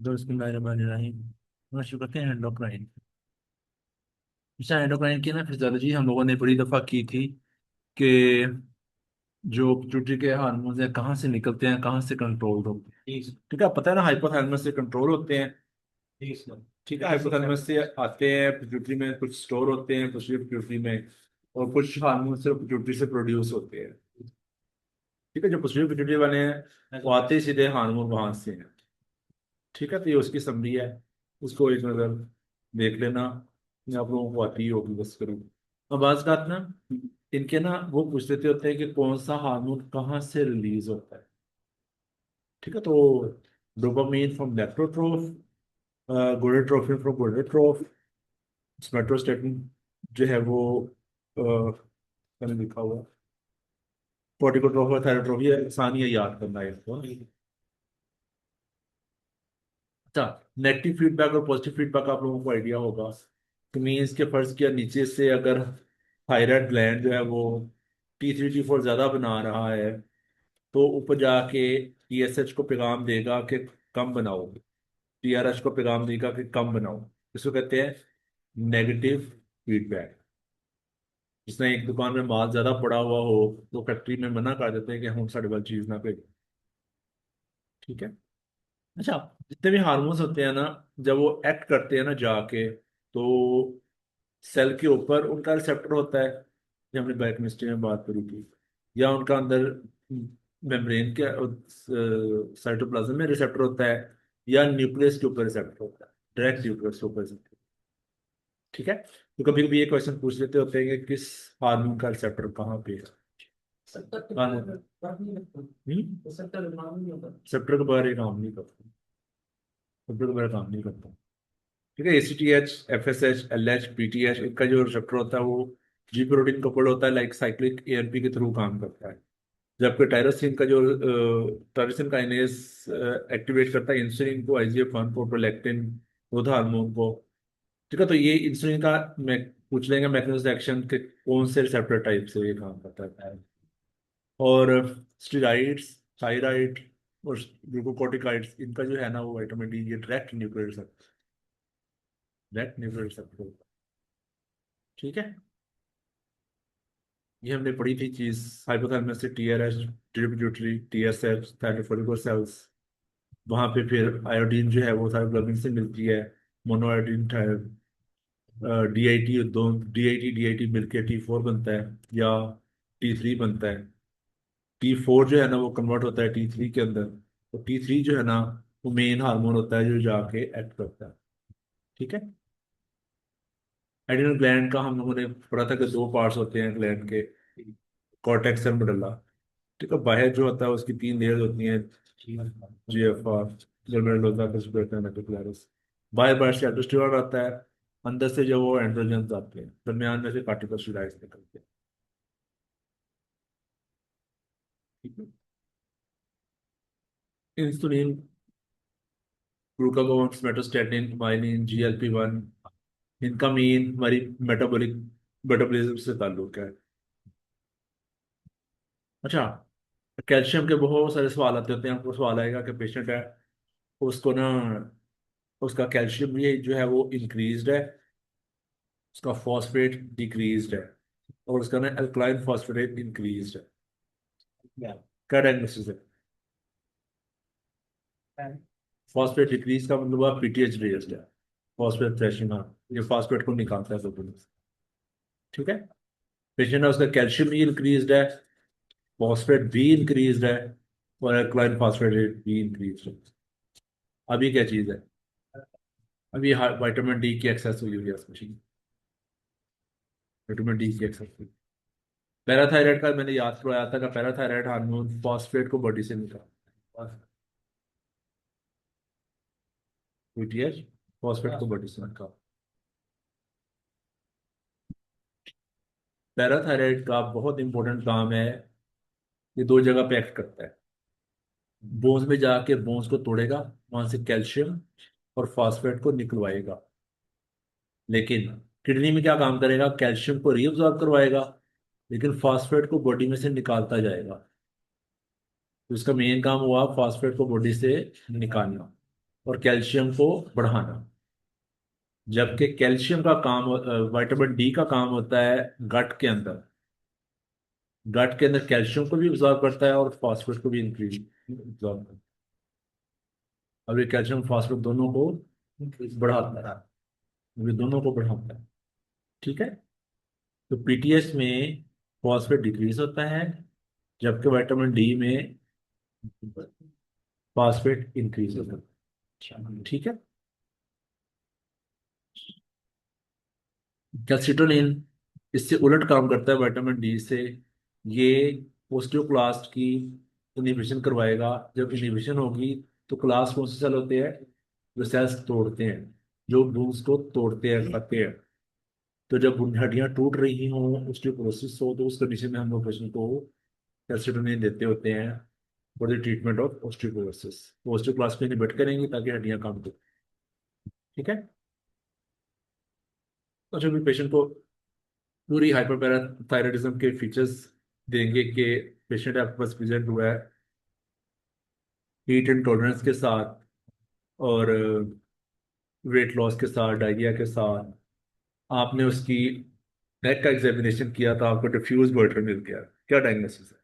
बिस्मिल्लाहिर्रहमानिर्रहीम। शुरू करते हैं एंडोक्राइन। अच्छा, एंडोक्राइन की ना फिजियोलॉजी हम लोगों ने बड़ी दफ़ा की थी कि जो पिट्यूटरी के हार्मोन्स हैं कहाँ से निकलते हैं, कहाँ से कंट्रोल होते हैं। ठीक है, आपको पता है ना, हाइपोथैलेमस से कंट्रोल होते हैं। ठीक है, हाइपोथैलेमस से आते हैं पिट्यूटरी में, कुछ स्टोर होते हैं पिट्यूटरी में, और कुछ हार्मोन सिर्फ पिट्यूटरी से प्रोड्यूस होते हैं। ठीक है, जो पिट्यूटरी वाले हैं वो आते ही सीधे हार्मोन वहां से हैं। ठीक है, तो ये उसकी समरी है, उसको एक नज़र देख लेना। ये आप लोगों को आती ही होगी, बस करूँ। अब बात बात ना, इनके ना वो पूछ लेते होते हैं कि कौन सा हार्मोन कहाँ से रिलीज होता है। ठीक है, तो dopamine from lactotroph, gonadotropin from gonadotroph, somatostatin जो है वो मैंने लिखा हुआ कॉर्टिकोट्रोफ और थायरोट्रोफ, ये आसान ही है याद करना है इसको। अच्छा, नेगेटिव फीडबैक और पॉजिटिव फीडबैक आप लोगों को आइडिया होगा। तो मीन्स के फर्ज किया, नीचे से अगर थायराइड ग्लैंड जो है वो T3 T4 ज्यादा बना रहा है, तो ऊपर जाके TSH को पैगाम देगा कि कम बनाओ, TRH को पैगाम देगा कि कम बनाओ। इसको कहते हैं नेगेटिव फीडबैक। जिसने एक दुकान में माल ज्यादा पड़ा हुआ हो तो फैक्ट्री में मना कर देते हैं कि हम साढ़े वाली चीज ना भेजो। ठीक है। अच्छा, जितने भी हार्मोन्स होते हैं ना, जब वो एक्ट करते हैं ना जाके, तो सेल के ऊपर उनका रिसेप्टर होता है, जो हमने बायोकेमिस्ट्री में बात करी थी, या उनका अंदर मेम्ब्रेन के साइटोप्लाज्म में रिसेप्टर होता है, या न्यूक्लियस के ऊपर रिसेप्टर होता है, डायरेक्ट न्यूक्लियस के ऊपर receptor। ठीक है, तो कभी कभी ये क्वेश्चन पूछ लेते होते हैं कि किस हार्मोन का रिसेप्टर कहाँ पे है। रिसेप्टर के बारे में काम नहीं करता, रिसेप्टर के बारे में काम नहीं करता। ठीक है, ACTH, FSH, LH, PTH, इनका जो रिसेप्टर होता है वो जी प्रोटीन कपल्ड होता है, लाइक साइक्लिक AMP के थ्रू काम करता है। जबकि टायरोसिन का जो टायरोसिन काइनेज एक्टिवेट करता है इंसुलिन को, IGF-1 को, प्रोलैक्टिन, ग्रोथ हार्मोन को। ठीक है, तो ये इंसुलिन का मैं पूछ लेंगे मैकेनिज्म एक्शन के कौन से रिसेप्टर टाइप से ये काम करता है। और स्टेरॉइड्स, थायराइड और ग्लूकोकॉर्टिकॉइड्स, इनका जो है ना वो विटामिन डी, ये direct nuclear receptor, direct nuclear receptor. ठीक है, ये हमने पढ़ी थी चीज। हाइपोथैलेमस से TRH, pituitary, TSH, thyroid cells, वहां पे फिर आयोडीन जो है वो थायरोग्लोबिन से मिलती है, मोनोआयोडीन, DIT, दो DIT मिलके T4 बनता है, या T3 बनता है। T4 जो है ना वो कन्वर्ट होता है T3 के अंदर, तो T3 जो है ना वो मेन हार्मोन होता है जो जाके एक्ट करता है। ठीक है, एड्रिनल ग्लैंड का हम लोगों ने पढ़ा था कि दो पार्ट्स होते हैं ग्लैंड के, कॉर्टेक्स और मेडुल्ला। ठीक है, बाहर जो होता है उसकी तीन लेयर्स होती हैं, GFR, ग्लोमेरुलर रेटिकुलरिस। बाहर बाहर से एल्डोस्टेरॉन आता है, अंदर से जो वो एंड्रोजन आते हैं, दरमियान में से कार्टिकोस्टेरॉइड्स निकलते हैं। ठीक है, insulin, glucagon, somatostatin, myelin, GLP-1, इनका मेन हमारी मेटाबॉलिक मेटाबॉलिज्म से ताल्लुक है। अच्छा, कैल्शियम के बहुत सारे सवाल आते होते हैं। आपको सवाल आएगा कि पेशेंट है, उसको ना उसका कैल्शियम ये जो है वो इंक्रीज्ड है, उसका फॉस्फेट डिक्रीज्ड है, और उसका ना अल्कलाइन फॉस्फेट इंक्रीज्ड है। क्या डायग्नोसिस है? फॉस्फेट डिक्रीज का मतलब आप PTH रेज्ड है, फॉस्फेट थ्रेशिंग, हाँ, ये फॉस्फेट को निकालता है सब। ठीक है, पेशेंट है उसका कैल्शियम भी इंक्रीज्ड है, फॉस्फेट भी इंक्रीज्ड है, और अल्कलाइन फॉस्फेट भी इंक्रीज्ड है। अभी क्या चीज है? अभी विटामिन डी की एक्सेस हुई हुई है उसमें, विटामिन डी की एक्सेस हुई। पैराथायराइड का मैंने याद करवाया था कि पैराथायराइड हार्मोन फॉस्फेट को बॉडी से निकाल, PTH फॉस्फेट को बॉडी से निकाल। पैराथायराइड का बहुत इंपॉर्टेंट काम है, ये दो जगह पे एक्ट करता है। बोन्स में जाके बोन्स को तोड़ेगा, वहां से कैल्शियम और फॉस्फेट को निकलवाएगा। लेकिन किडनी में क्या काम करेगा? कैल्शियम को रीअब्सॉर्ब करवाएगा, लेकिन फॉस्फेट को बॉडी में से निकालता जाएगा। तो इसका मेन काम हुआ फॉस्फेट को बॉडी से निकालना। और कैल्शियम को बढ़ाना। जबकि कैल्शियम का काम, विटामिन डी का काम होता है गट के अंदर। गट के अंदर कैल्शियम को भी ऑब्जॉर्व करता है और फास्फोरस को भी इंक्रीज ऑब्जॉर्व करता है। अब ये कैल्शियम फास्फोरस दोनों को बढ़ाता है, ये दोनों को बढ़ाता है। ठीक है। तो पीटीएस में फॉस्फेट डिक्रीज होता है, जबकि विटामिन डी में फॉस्फेट इंक्रीज होता है। ठीक है। कैल्सिटोनिन इससे उलट काम करता है विटामिन डी से। ये ओस्टियोक्लास्ट की इनहिबिशन करवाएगा। जब इनहिबिशन होगी तो क्लास कौन से सेल होते हैं? जो सेल्स तोड़ते हैं, जो बोन्स को तोड़ते हैं, खाते हैं। तो जब हड्डियां टूट रही हों, ओस्टियोपोरोसिस हो, तो उस कंडीशन में हम लोग पेशेंट को कैल्सिटोनिन देते होते हैं for the treatment of osteoporosis. Osteoclast को इनहिबिट करेंगे ताकि हड्डियां काम करें। ठीक है। तो जब भी पेशेंट को पूरी हाइपरपैराथायराइडिज्म के फीचर्स देंगे कि पेशेंट आपके पास प्रेजेंट हुआ है हीट इंटॉलरेंस के साथ, और वेट लॉस के साथ, डायरिया के साथ। आपने उसकी नेक का एग्जामिनेशन किया था, आपको डिफ्यूज गोइटर मिल गया। क्या डायग्नोसिस है?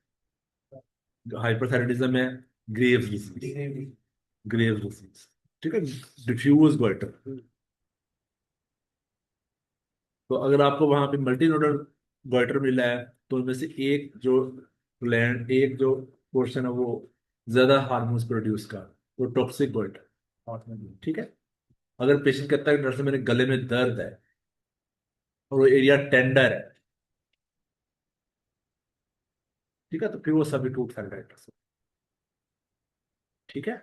हाइपरथायराइडिज्म है, ग्रेव्स डिसीज। Graves disease. ठीक है। Diffuse goitre. तो अगर आपको वहां पे मल्टी नोडल गोइटर मिला है, तो उनमें से एक जो ग्लैंड, एक जो पोर्शन है वो ज्यादा हार्मोन्स प्रोड्यूस कर, वो टॉक्सिक गोइटर। ठीक है। अगर पेशेंट कहता है कि डॉक्टर साहब मेरे गले में दर्द है और वो एरिया टेंडर है, ठीक है, तो फिर वो सभी टूट सकता है। ठीक है।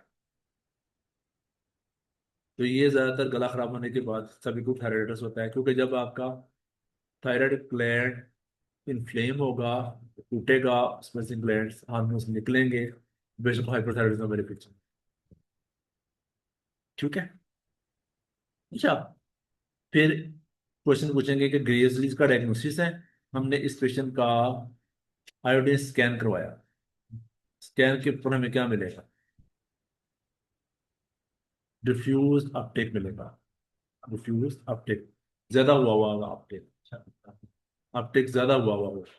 तो ये ज्यादातर गला खराब होने के बाद सभी को थायराइडिस होता है, क्योंकि जब आपका थायराइड ग्लैंड इन्फ्लेम होगा, टूटेगा, उसमें से ग्लैंड्स हार्मोन्स निकलेंगे, बेशक हाइपरथायराइडिज्म मेरे पीछे। ठीक है। अच्छा, फिर क्वेश्चन पूछेंगे कि ग्रेव्स डिजीज का डायग्नोसिस है। हमने इस पेशेंट का आयोडीन स्कैन करवाया। स्कैन के ऊपर हमें क्या मिलेगा? डिफ्यूज अपटेक मिलेगा। डिफ्यूज अपटेक ज्यादा हुआ हुआ होगा, अपटेक, अपटेक ज्यादा हुआ हुआ होगा।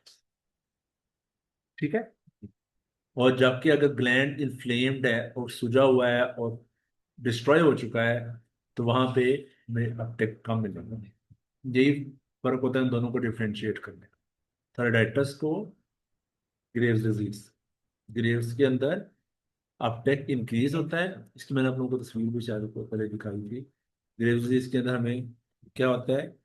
ठीक है। और जबकि अगर ग्लैंड इन्फ्लेम्ड है और सूजा हुआ है और डिस्ट्रॉय हो चुका है, तो वहां पे हमें अपटेक कम मिलेगा। यही फर्क होता है इन दोनों को डिफ्रेंशिएट करने का। थायराइडाइटिस को, ग्रेव्स डिजीज। ग्रेव्स के अंदर अपटेक इंक्रीज होता है। इसकी मैंने आप लोगों को तस्वीर भी शायद ऊपर पहले दिखाई थी। ग्रेव्स डिजीज के अंदर हमें क्या होता है?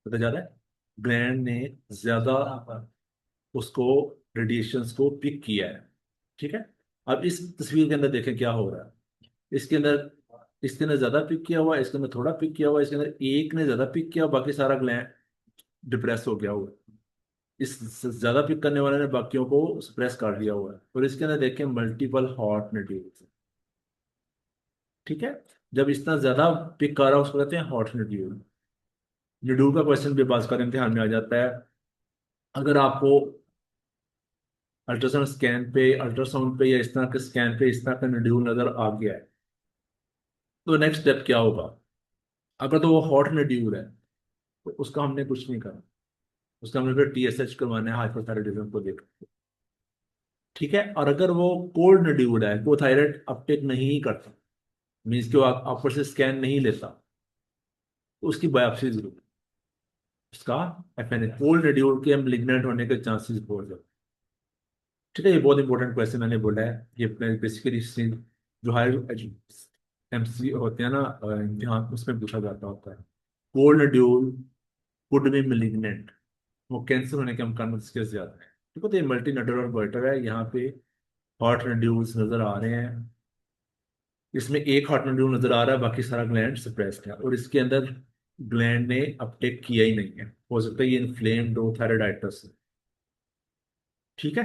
पता जा रहा है? ग्लैंड ने ज्यादा उसको, रेडिएशंस को पिक किया है। ठीक है। अब इस तस्वीर के अंदर देखें क्या हो रहा है। इसके अंदर, इसके अंदर ज्यादा पिक किया हुआ है, इसके अंदर थोड़ा पिक किया हुआ है, इसके अंदर एक ने ज्यादा पिक किया, बाकी सारा ग्लैंड डिप्रेस हो गया हुआ है। इस ज्यादा पिक करने वाले ने बाकियों को सप्रेस कर दिया हुआ है। और इसके अंदर देखें मल्टीपल हॉट नड्यूल्स। ठीक है। जब इतना ज्यादा पिक कर रहा है उसको कहते हैं हॉट नड्यूल। नड्यूल का क्वेश्चन भी पास का इम्तिहान में आ जाता है। अगर आपको अल्ट्रासाउंड पे या इस तरह के स्कैन पे इस तरह का नड्यूल नजर आ गया है, तो नेक्स्ट स्टेप क्या होगा? अगर तो वो हॉट नड्यूल है तो उसका हमने कुछ नहीं करा, उसका हमने फिर टीएसएच करवाना है हाइपोथायराइडिज्म को देख। ठीक है। और अगर वो कोल्ड नड्यूल है, वो थायराइड अपटेक नहीं करता, मीन्स कि वो ऊपर से स्कैन नहीं लेता, तो उसकी बायोप्सी जरूर, उसका एफएनए कोल्ड नड्यूल के मेलिग्नेंट होने के चांसेस बहुत ज्यादा। ठीक है। ये बहुत इंपॉर्टेंट क्वेश्चन मैंने बोला है। ये बेसिकली जो हायर एमसी होते हैं ना, इम्तिहान उसमें पूछा जाता होता है। Cold dual could be malignant, वो कैंसर होने के अमकान इसके ज्यादा है। ठीक है। तो ये मल्टी नडुलर गोइटर है। यहाँ पे हॉट नड्यूल्स नजर आ रहे हैं। इसमें एक हॉट नड्यूल नजर आ रहा है, बाकी सारा ग्लैंड सप्रेस्ड है, और इसके अंदर ग्लैंड ने अपटेक किया ही नहीं है। हो सकता है ये इन्फ्लेम्ड हो, थायराइडाइटिस। ठीक है।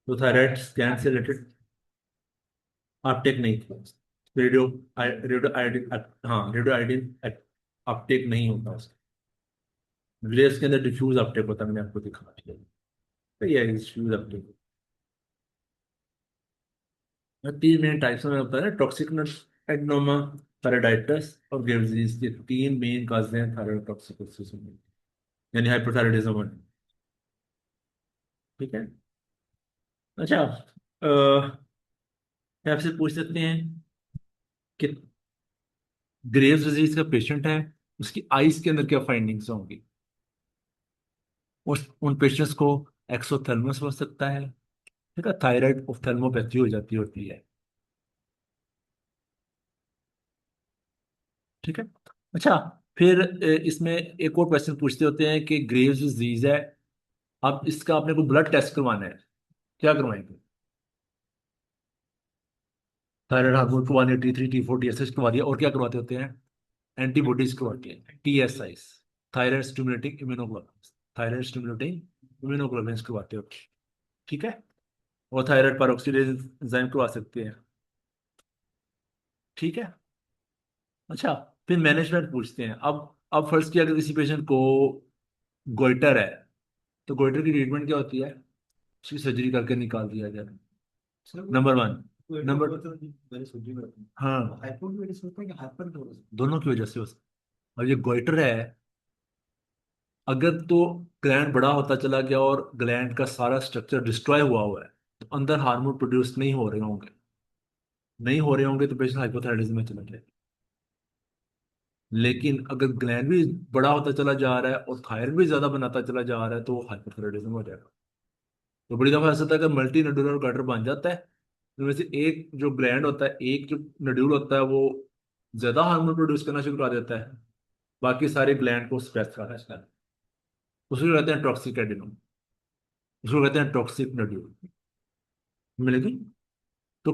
तो थायराइड स्कैन से रिलेटेड अपटेक नहीं था। रेडियो रेडियो आयोडीन, हाँ रेडियो आयोडीन अपटेक नहीं होता उसका। ग्रेव्स के अंदर डिफ्यूज अपटेक होता है, मैंने आपको दिखा दिया। तो ये डिफ्यूज अपटेक। तीन मेन टाइप्स में होता है ना, टॉक्सिक एडेनोमा, थायराइडाइटिस और ग्रेव्स डिजीज के तीन मेन काज हैं थायराइड टॉक्सिकोसिस में, यानी हाइपोथायराइडिज्म। ठीक है। अच्छा, आपसे पूछ सकते हैं कि ग्रेव्स डिजीज का पेशेंट है, उसकी आईज के अंदर क्या फाइंडिंग्स होंगी। उस उन पेशेंट्स को एक्सोथेल्मस हो सकता है, ठीक है, थायराइड ऑप्थेल्मोपैथी हो जाती होती है। ठीक है। अच्छा, फिर इसमें एक और क्वेश्चन पूछते होते हैं कि ग्रेव्स डिजीज है, अब इसका आपने को ब्लड टेस्ट करवाना है, क्या करवाएंगे। थायराइड हार्मोन करवानी है, T3 T4 TSH करवा दिया, और क्या करवाते होते हैं, एंटीबॉडीज करवाती है, TSI, thyroid stimulating immunoglobulin, thyroid stimulating immunoglobulin करवाते हो। ठीक है। और थायराइड पेरोक्सिडेज एंजाइम करवा सकते हैं। ठीक है। अच्छा, फिर मैनेजमेंट पूछते हैं। अब फर्स्ट किया, अगर किसी पेशेंट को गोइटर है, तो गोइटर की ट्रीटमेंट क्या होती है, उसकी सर्जरी करके निकाल दिया जाए। Number one. नंबर, हाँ, दोनों की वजह से अब ये गोइटर है, अगर तो ग्लैंड बड़ा होता चला गया और ग्लैंड का सारा स्ट्रक्चर डिस्ट्रॉय हुआ हुआ है, तो अंदर हार्मोन प्रोड्यूस नहीं हो रहे होंगे तो पेशेंट हाइपोथायराइडिज्म में चला जाए। लेकिन अगर ग्लैंड भी बड़ा होता चला जा रहा है और थायराइड भी ज्यादा बनाता चला जा रहा है, तो हाइपोथायराइडिज्म हो जाएगा। तो बड़ी दफा ऐसा होता है कि मल्टी नोडुलर गटर बन जाता है, तो वैसे एक जो ग्लैंड होता है, एक जो नोड्यूल होता है, वो ज्यादा हार्मोन प्रोड्यूस करना शुरू कर देता है, बाकी सारे ग्लैंड को स्ट्रेस कर देता है। उसको कहते हैं टॉक्सिक एडिनोम, उसको कहते हैं टॉक्सिक नोड्यूल। मिलेगी। तो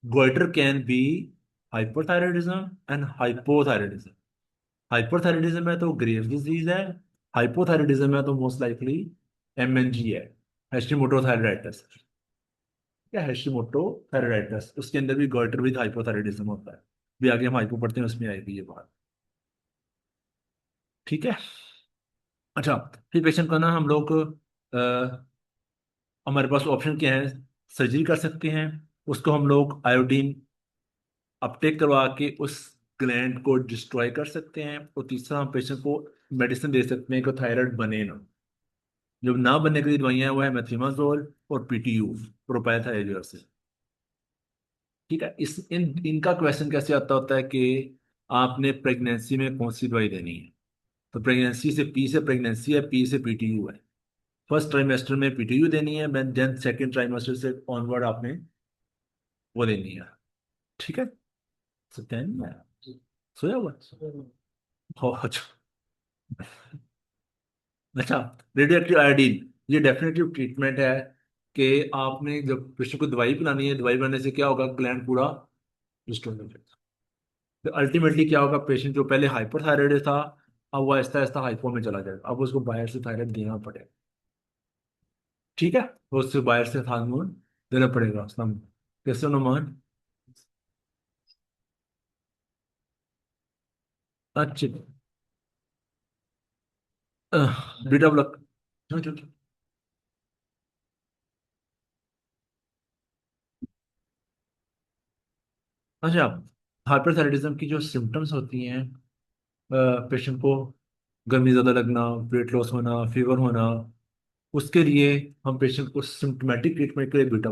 goitre can be hypothyroidism and hypothyroidism. Hyperthyroidism है तो ग्रेव्स डिजीज है, हाइपोथायराइडिज्म है तो मोस्ट लाइकली MNG है, हेशिमोटो थायराइडाइटिस। क्या हेशिमोटो थायराइडाइटिस, उसके अंदर भी गॉइटर विद हाइपोथायराइडिज्म होता है। भी आगे हम हाइपो पढ़ते हैं, उसमें आएगी ये बात। ठीक है। अच्छा, फिर पेशेंट का ना हम लोग हमारे पास ऑप्शन क्या है, सर्जरी कर सकते हैं, उसको हम लोग आयोडीन अपटेक करवा के उस ग्लैंड को डिस्ट्रॉय कर सकते हैं, और तीसरा हम पेशेंट को मेडिसिन दे सकते हैं कि थायराइड बने ना। जो ना बनने के लिए दवाइयां हैं वो है मेथिमाजोल और PTU, प्रोपाइथाइलोसिस। ठीक है। इनका क्वेश्चन कैसे आता होता है कि आपने प्रेगनेंसी में कौन सी दवाई देनी है। तो प्रेगनेंसी से P से प्रेगनेंसी है, P से PTU है। फर्स्ट ट्राइमेस्टर में PTU देनी है, देन सेकेंड ट्राइमेस्टर से ऑनवर्ड आपने वो देनी है। ठीक है। सत्यान में सोया हुआ। हो अच्छा। अच्छा, रेडियो एक्टिव आयोडीन, ये डेफिनेटिव ट्रीटमेंट है कि आपने जब पेशेंट को दवाई पिलानी है, दवाई पिलाने से क्या होगा, ग्लैंड पूरा डिस्टर्ब हो जाएगा। तो अल्टीमेटली क्या होगा, पेशेंट जो पहले हाइपर थायराइड था, अब वो आहिस्ता आहिस्ता हाइपो में चला जाएगा, अब उसको बाहर से थायराइड देना पड़ेगा। ठीक है। तो उससे बाहर से हार्मोन देना पड़ेगा उसका। कैसे अनुमान। अच्छा, बीटा ब्लॉक। अच्छा, हाइपरथायराइडिज्म की जो सिम्टम्स होती हैं, पेशेंट को गर्मी ज़्यादा लगना, वेट लॉस होना, फीवर होना, उसके लिए हम पेशेंट को सिम्टोमेटिक ट्रीटमेंट के लिए बीटा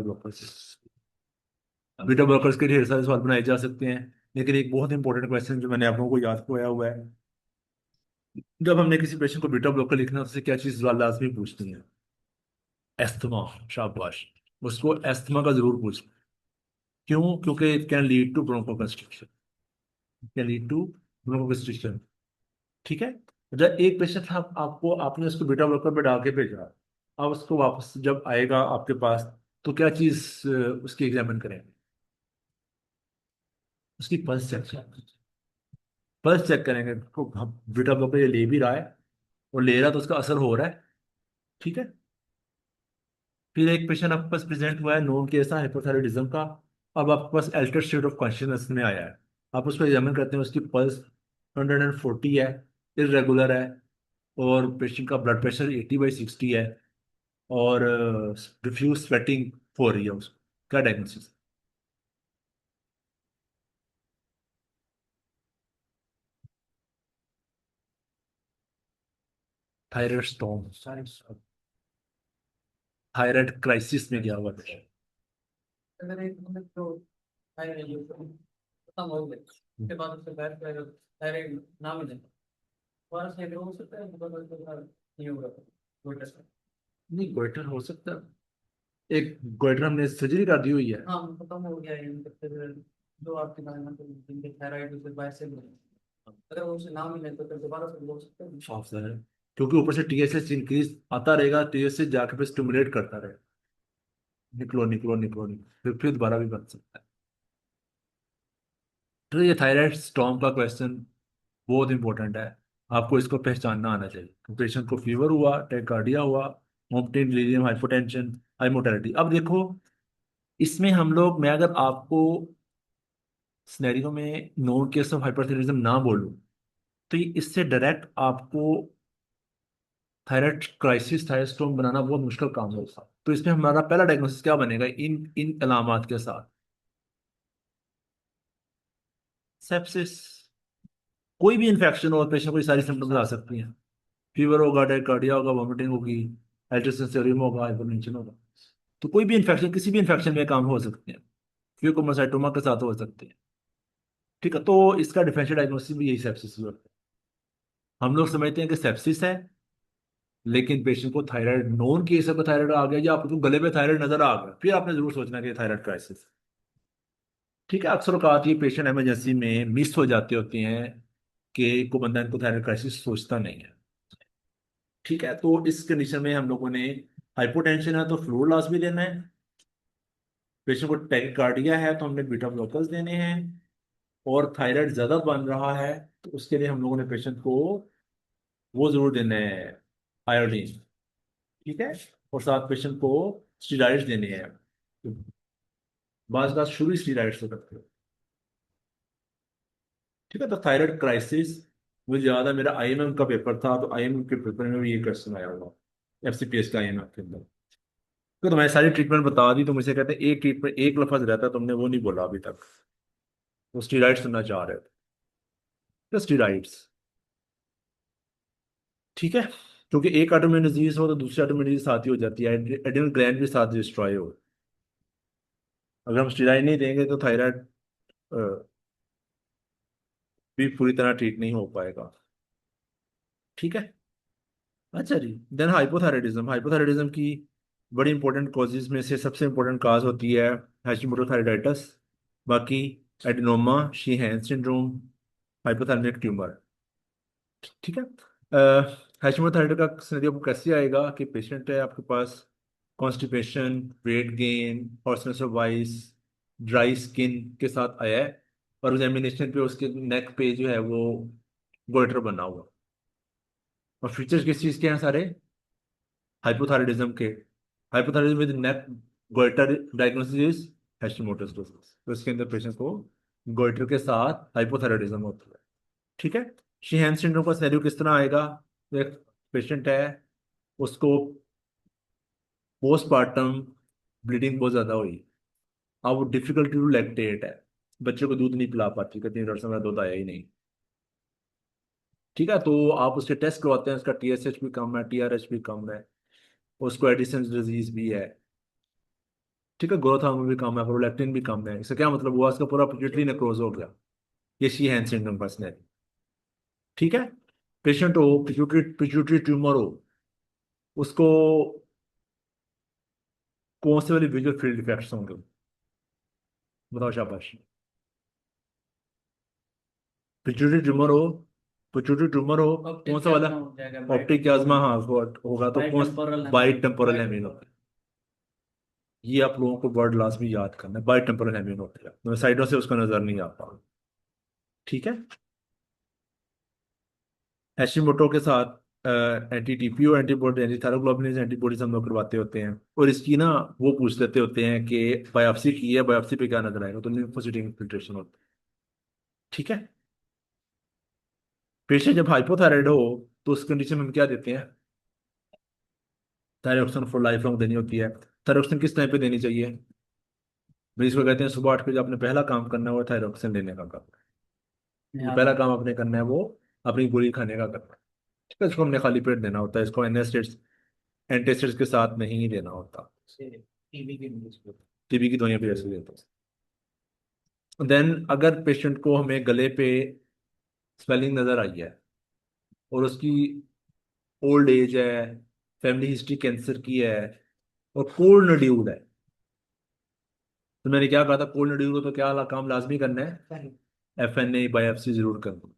ब्लॉकर्स के ढेर सारे सवाल बनाए जा सकते हैं। लेकिन एक बहुत इंपॉर्टेंट क्वेश्चन जो मैंने आप लोगों को याद खोया हुआ है, जब हमने किसी पेशेंट को बीटा ब्लॉकर लिखना है, उससे क्या चीज़ लाजमी पूछती है, एस्थमा। शाबाश, उसको एस्थमा का जरूर पूछ। क्यों, क्योंकि it can lead to bronchoconstriction, can lead to bronchoconstriction. ठीक है। जब एक पेशेंट था, आपको आपने उसको बीटा ब्लॉकर पे डाल के भेजा, अब उसको वापस जब आएगा आपके पास, तो क्या चीज उसकी एग्जामिन करें, उसकी पल्स चेक, पल्स चेक करेंगे तो बीटा ब्लॉकर ये ले भी रहा है, और ले रहा है तो उसका असर हो रहा है। ठीक है। फिर एक पेशेंट आपके पास प्रेजेंट हुआ है नोन केस है हाइपोथायराइडिज्म का। अब आपके पास एल्टर स्टेट ऑफ कॉन्शियसनेस में आया है। आप उसको एग्जामिन करते हैं, उसकी पल्स 140 है, इरेगुलर है, और पेशेंट का ब्लड प्रेशर 80/60 है, और डिफ्यूज स्वेटिंग हो रही है उसको। क्या diagnosis? Thyroid stone. Thyroid crisis में गया हुआ पेशेंट। अगर एक मतलब तो थायराइड ये तो खत्म हो गया उसके बाद उससे बैठ कर थायराइड ना मिले दोबारा से हो सकता है दोबारा से नहीं होगा कोई टेस्ट। नहीं, गोइटर हो सकता है। एक गोइटर हमने सर्जरी कर दी हुई है। हाँ खत्म हो गया है मतलब फिर जो आपके बारे में जिनके थायराइड उसे बाहर से मिले अगर वो उसे ना मिले तो फिर दोबारा से हो सकता है। साफ सा है, क्योंकि ऊपर से टीएसएच इंक्रीज आता रहेगा, टीएसएच जाके पे स्टिमुलेट करता रहेगा। निकलो निकलो निकलो निकलो, फिर दोबारा भी बन सकता है। तो ये थायराइड स्टॉर्म का क्वेश्चन बहुत इंपॉर्टेंट है। आपको इसको पहचानना आना चाहिए। पेशेंट को फीवर हुआ, टेकार्डिया हुआ, मोमटेन डिलीरियम, हाइपोटेंशन, हाई मोर्टेलिटी। अब देखो, इसमें हम लोग, मैं अगर आपको सिनेरियो में नोन केस ऑफ हाइपरथायराइडिज्म ना बोलूं, तो ये इससे डायरेक्ट आपको थायराइड क्राइसिस, थायराइड स्टोन बनाना बहुत मुश्किल काम होगा। तो इसमें हमारा पहला डायग्नोसिस क्या बनेगा इन इन अलामात के साथ? सेप्सिस। कोई भी इन्फेक्शन हो, पेशेंट को ये सारी सिम्टम्स आ सकती हैं। फीवर होगा, डायकार्डिया होगा, वॉमिटिंग होगी, एल्ट्रोसेंसोरियम होगा, हाइपरटेंशन होगा। तो कोई भी इन्फेक्शन, किसी भी इन्फेक्शन में काम हो सकते हैं। फ्यूकोमासाइटोमा के साथ हो सकते हैं। ठीक है, तो इसका डिफरेंशियल डायग्नोसिस भी यही सेप्सिस ही होता है। हम लोग समझते हैं कि सेप्सिस है, लेकिन पेशेंट को थायराइड, नोन केस है, थायराइड आ गया, या आपको गले में थायराइड नजर आ गया, फिर आपने जरूर सोचना कि थायराइड क्राइसिस। ठीक है, अक्सर औकात ये पेशेंट इमरजेंसी में मिस हो जाते होते हैं कि को बंदा इनको थायराइड क्राइसिस सोचता नहीं है। ठीक है, तो इस कंडीशन में हम लोगों ने, हाइपोटेंशन है तो फ्लूइड लॉस भी देना है, पेशेंट को टैकिकार्डिया है तो हमने बीटा ब्लॉकर्स देने हैं, और थायराइड ज्यादा बन रहा है तो उसके लिए हम लोगों ने पेशेंट को वो जरूर देना है, आयोडीन। ठीक है, और साथ पेशेंट को स्टीराइड्स देने हैं। तो बाज बात शुरू स्टीराइड से करते हो। ठीक है, तो थायराइड क्राइसिस, मुझे याद है मेरा आईएमएम का पेपर था, तो आईएमएम के पेपर में भी ये क्वेश्चन आया हुआ, एफसीपीएस का आईएमएम के अंदर। तो तुम्हें सारी ट्रीटमेंट बता दी, तो मुझे कहते हैं एक ट्रीटमेंट, एक लफ्ज रहता है, तुमने वो नहीं बोला अभी तक। वो स्टीराइड्स सुनना चाह रहे थे, तो स्टीराइड्स। ठीक है, क्योंकि एक ऑटोइम्यून डिजीज हो तो दूसरी ऑटोइम्यून डिजीज साथ ही हो जाती है, एड्रेनल ग्लैंड भी साथ डिस्ट्रॉय हो। अगर हम स्टीराइड नहीं देंगे तो थायराइड भी पूरी तरह ट्रीट नहीं हो पाएगा। ठीक है। अच्छा जी, देन हाइपोथायराइडिज्म। हाइपोथायराइडिज्म की बड़ी इंपॉर्टेंट कॉजेज में से सबसे इंपॉर्टेंट काज होती है हैशिमोटोथायराइडाइटिस, बाकी एडिनोमा, शीहैन सिंड्रोम, हाइपोथैलेमिक ट्यूमर। ठीक है। हैशिमोटोथायराइड का सिनेरियो कैसे आएगा कि पेशेंट है आपके पास, constipation, weight gain, hoarseness of voice, dry skin के साथ आया है, और एग्जामिनेशन पे उसके नेक पे जो है वो गोइटर बना हुआ। और फीचर्स किस चीज के हैं सारे? हाइपोथायराइडिज्म के। Hypothyroidism with neck goitre, diagnosis is Hashimoto's disease. तो इसके अंदर पेशेंट को गोइटर के साथ हाइपोथायराइडिज्म होता है। ठीक है। शीहैन सिंड्रोम का सिनेरियो किस तरह आएगा? एक पेशेंट है, उसको पोस्टमार्टम ब्लीडिंग बहुत ज्यादा हुई, अब वो डिफिकल्टी टू लैक्टेट है, बच्चे को दूध नहीं पिला पाती, कहती है डॉक्टर साहब मेरा दूध आया ही नहीं। ठीक है, तो आप उसके टेस्ट करवाते हैं, उसका टीएसएच भी कम है, टीआरएच भी कम है, उसको एडिसन्स डिजीज भी है। ठीक है, ग्रोथ हार्मोन भी कम है, प्रोलैक्टिन भी कम है। इसका क्या मतलब हुआ? इसका पूरा पिट्यूटरी नेक्रोज हो गया। ये शीहैन सिंड्रोम का स्नेरी। ठीक है। पेशेंट हो, पिट्यूटरी पिट्यूटरी ट्यूमर हो, उसको कौन से वाले विजुअल फील्ड इफेक्ट्स होंगे? बताओ शाबाश। पिट्यूटरी ट्यूमर हो, पिट्यूटरी ट्यूमर हो, ऑप्टिक कौन सा वाला? quiasma हो जाएगा ऑप्टिक बाइटेम्पोरल याजमा, हाँ होगा तो बाइट कौन? टेम्पोरल बाई टेम्पोरल बाइट हेमिन। टेम्पोरल। ये आप लोगों को वर्ड लास्ट भी याद करना है, बाई टेम्पोरल हेमिन होता है, साइडों से उसका नजर नहीं आता। ठीक है। हैशिमोटो के साथ एंटी टीपी और एंटीबॉडी एंटी थायरोग्लोबुलिन एंटीबॉडीज हम लोग करवाते होते हैं। और इसकी ना वो पूछ लेते होते हैं कि बायोप्सी की है, बायोप्सी पे क्या नजर आएगा, तो लिम्फोसिट इन्फिल्ट्रेशन होता है। ठीक है। पेशेंट जब हाइपोथायराइड हो तो उस कंडीशन में हम क्या देते हैं? थायरोक्सिन फॉर लाइफ लॉन्ग देनी होती है। थायरोक्सिन किस टाइम पे देनी चाहिए भाई? इसको कहते हैं सुबह 8 बजे आपने पहला काम करना है वो थायरोक्सिन लेने का काम है। जो हाँ पहला काम आपने करना है वो अपनी गोली खाने का करना है। ठीक है, इसको हमने खाली पेट देना होता है, इसको एंटासिड्स एंटासिड्स के साथ नहीं देना होता। टीबी की न्यूज़ पे। टीबी की दवाइयां भी ऐसे देते हैं। देन अगर पेशेंट को हमें गले पे स्वेलिंग नजर आई है और उसकी ओल्ड एज है, फैमिली हिस्ट्री कैंसर की है और कोल्ड नड्यूल है, तो मैंने क्या कहा था, कोल्ड नड्यूल को तो क्या काम लाजमी करना है? एफएनए बायोप्सी जरूर करना।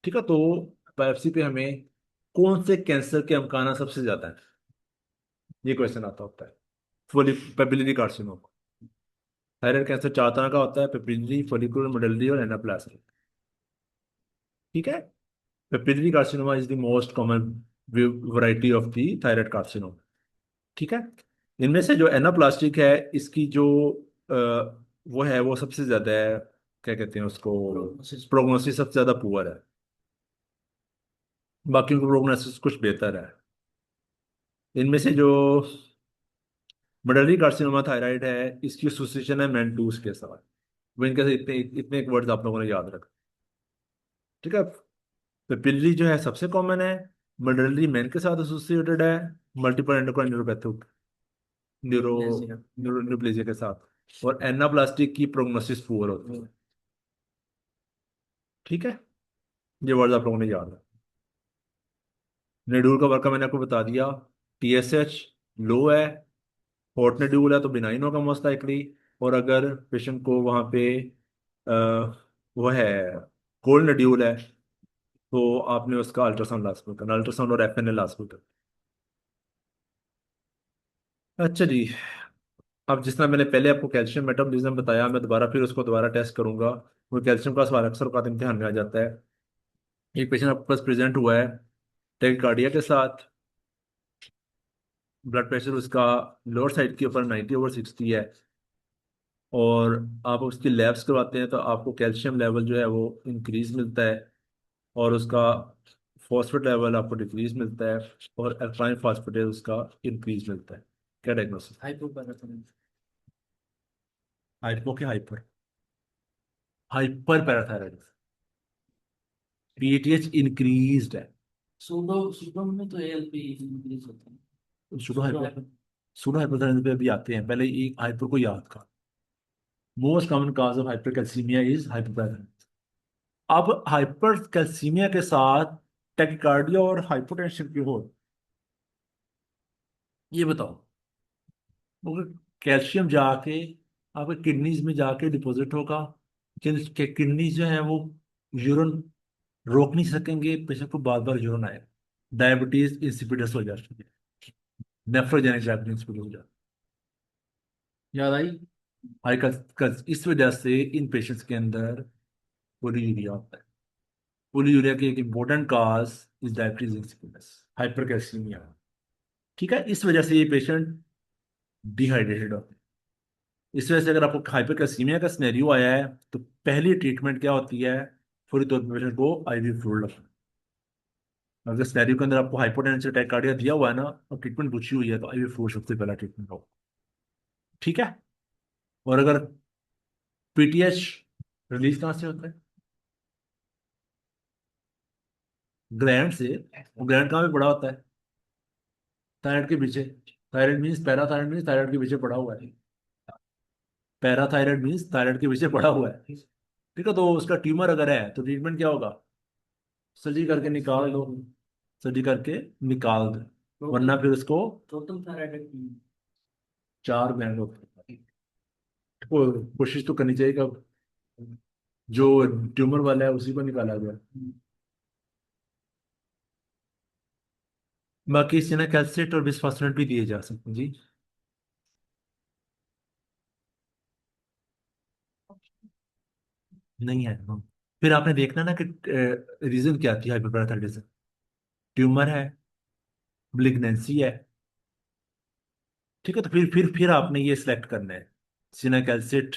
ठीक है, तो बायोप्सी पे हमें कौन से कैंसर के अमकाना सबसे ज्यादा है, ये क्वेश्चन आता होता है। Papillary carcinoma. थायराइड कैंसर चार तरह का होता है, पेपिलरी, फॉलिकुलर, मेडुलरी और एनाप्लास्टिक। ठीक है। Papillary carcinoma is the most common variety of the thyroid carcinoma. ठीक है। इनमें से जो एनाप्लास्टिक है इसकी जो अ, वो है वो सबसे ज्यादा है, क्या कहते हैं उसको, प्रोग्नोसिस। प्रोग्नोसिस सबसे ज्यादा पुअर है। बाकी का प्रोग्नोसिस कुछ बेहतर है। इनमें से जो मेडलरी कार्सिनोमा थायराइड है इसकी एसोसिएशन है मेंटूस के साथ। वो इनके से इतने इतने वर्ड्स आप लोगों ने याद रखा। ठीक है। पेपिलरी जो है सबसे कॉमन है, मेडलरी मैन के साथ एसोसिएटेड है, multiple endocrine neuropathic neuroplegia. Neuroplegia के साथ, और एनाप्लास्टिक की प्रोग्नोसिस पुअर होती है। ठीक है, ये वर्ड आप लोगों ने याद है। नेड्यूल का वर्क मैंने आपको बता दिया। टीएसएच लो है, हॉट नेड्यूल है तो बिनाइन होगा मोस्ट लाइकली। और अगर पेशेंट को वहाँ पे अ, वो है कोल्ड नेड्यूल है तो आपने उसका अल्ट्रासाउंड लाजमी करना, अल्ट्रासाउंड और एफएनए लाजमी करना। अच्छा जी, अब जिस तरह मैंने पहले आपको कैल्शियम मेटाबॉलिज्म बताया, मैं दोबारा फिर उसको दोबारा टेस्ट करूंगा। वो कैल्शियम का सवाल अक्सर औकात इम्तिहान में आ जाता है। एक पेशेंट आपके पास प्रेजेंट हुआ है टेकिकार्डिया के साथ, ब्लड प्रेशर उसका लोअर साइड के ऊपर 90/60 है, और आप उसकी लैब्स करवाते हैं तो आपको कैल्शियम लेवल जो है वो इंक्रीज मिलता है, और उसका फॉस्फेट लेवल आपको डिक्रीज मिलता है, और अल्कालाइन फॉस्फेटेज उसका इंक्रीज मिलता है। क्या डायग्नोसिस? हाइपोपैराथोनिक। हाइपो के hyper? Hyper parathyroid. PTH increased है। सूडो सूडो में तो एएलपी इंक्रीज होता है। Pseudo pseudo hyper, hyper. Pseudo hypothyroid पे भी आते हैं। पहले एक हाइपर को याद कर। Most common cause of hypercalcaemia is hypothyroid. अब हाइपरकैल्सीमिया के साथ टैकिकार्डिया और हाइपोटेंशन की हो, ये बताओ। अगर कैल्शियम जाके आपके किडनीज में जाके डिपॉजिट होगा, किडनीज जो है वो यूरिन रोक नहीं सकेंगे, पेशेंट को बार बार यूरिन आएगा, डायबिटीज इंसिपिडस हो जाती है, नेफ्रोजेनिक डायबिटीज इंसिपिडस हो जाती है। याद आई? हाई इस वजह से इन पेशेंट्स के अंदर पोलीयूरिया होता है। पोलीयूरिया की एक important cause is diabetes insipidus, hypercalcaemia. ठीक है, इस वजह से ये पेशेंट डिहाइड्रेटेड होते हैं। इस वजह से अगर आपको हाइपरकैल्सीमिया का सिनेरियो आया है तो पहली ट्रीटमेंट क्या होती है? फौरी तौर पर पेशेंट को आईवी फ्लूइड लगना। अगर सिनेरियो के अंदर आपको हाइपोटेंसिव टैकिकार्डिया दिया हुआ है ना और ट्रीटमेंट पूछी हुई है तो आईवी फ्लूइड सबसे पहला ट्रीटमेंट होगा। ठीक है। और अगर पीटीएच रिलीज कहाँ से होता है? ग्लैंड से। वो ग्लैंड कहाँ पे पड़ा होता है? थायराइड के पीछे। Thyroid means parathyroid means thyroid के पीछे पड़ा हुआ है। पैराथायराइड मीन्स थायराइड के पीछे पड़ा हुआ है। ठीक है, तो उसका ट्यूमर अगर है तो ट्रीटमेंट क्या होगा? सर्जरी करके निकाल दो, सर्जरी करके निकाल दो, वरना फिर उसको टोटल थायराइड। 4 ग्लैंड होते हैं। कोशिश तो करनी चाहिए कि जो ट्यूमर वाला है उसी को निकाला गया। बाकी इससे ना कैल्सिएट और बिस्फोस्फोनेट भी दिए जा सकते हैं जी। नहीं है, हाँ। फिर आपने देखना ना कि रीजन क्या थी हाइपरपैराथायराइडिज्म। ट्यूमर है, ब्लिगनेंसी है। ठीक है, तो फिर आपने ये सिलेक्ट करना है, सिनाकेल्सिट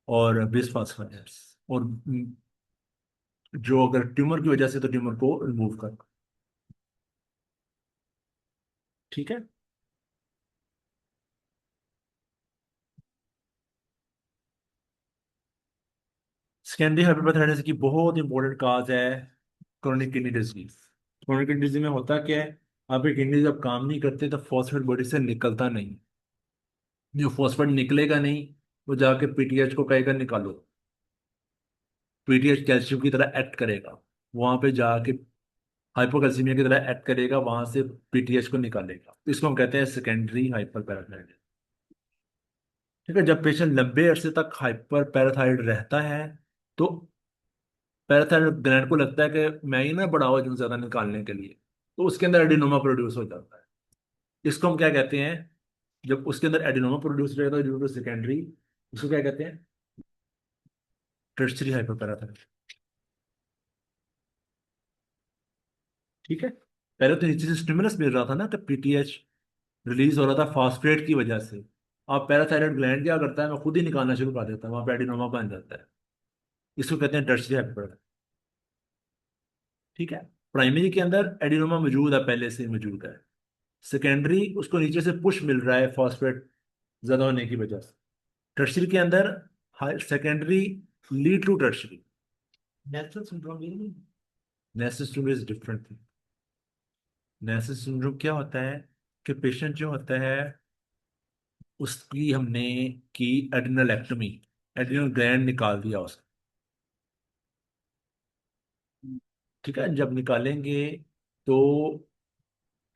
और बिस्फास्फोनेट्स। और जो अगर ट्यूमर की वजह से, तो ट्यूमर को रिमूव कर। ठीक है। सेकेंडरी हाइपरपेराथाइरोडिज्म की बहुत इंपॉर्टेंट काज है chronic kidney disease. Chronic kidney disease में होता क्या है, आपकी किडनी जब काम नहीं करते तो फॉस्फेट बॉडी से निकलता नहीं। जो फॉस्फेट निकलेगा नहीं, वो जाके पीटीएच को कहेगा निकालो। पीटीएच कैल्शियम की तरह एक्ट करेगा, वहां पे जाके हाइपोकैल्सीमिया की तरह एक्ट करेगा, वहां से पीटीएच को निकालेगा। इसको हम कहते हैं सेकेंडरी हाइपर पैराथाइरोडिज्म। ठीक है, जब पेशेंट लंबे अरसे तक हाइपर पैराथाइरोड रहता है, तो पैराथाइरोड ग्लैंड को लगता है कि मैं ही ना बढ़ावा दूं ज्यादा निकालने के लिए, तो उसके अंदर एडिनोमा प्रोड्यूस हो जाता है। इसको हम क्या कहते हैं, जब उसके अंदर एडिनोमा प्रोड्यूस हो जाता है ड्यू टू सेकेंडरी, उसको क्या कहते हैं, टर्शियरी हाइपर पैराथाइरोड। ठीक है। पहले तो नीचे से स्टिमुलस मिल रहा था ना, तो पीटीएच रिलीज हो रहा था फास्फेट की वजह से। अब पैराथाइरोड ग्लैंड क्या करता है, मैं खुद ही निकालना शुरू कर देता है, वहां पे एडिनोमा बन जाता है। इसको कहते हैं टर्शियरी हाइपर। ठीक है। प्राइमरी के अंदर एडिनोमा मौजूद है, पहले से ही मौजूद है। सेकेंडरी उसको नीचे से पुश मिल रहा है फॉस्फेट ज्यादा होने की वजह से। टर्शियरी के अंदर secondary lead to tertiary. National syndrome ये नहीं, national syndrome is different thing. National syndrome क्या होता है कि पेशेंट जो होता है, उसकी हमने की एड्रिनल एक्टोमी, एड्रिनल ग्लैंड निकाल दिया उसका। ठीक है, जब निकालेंगे तो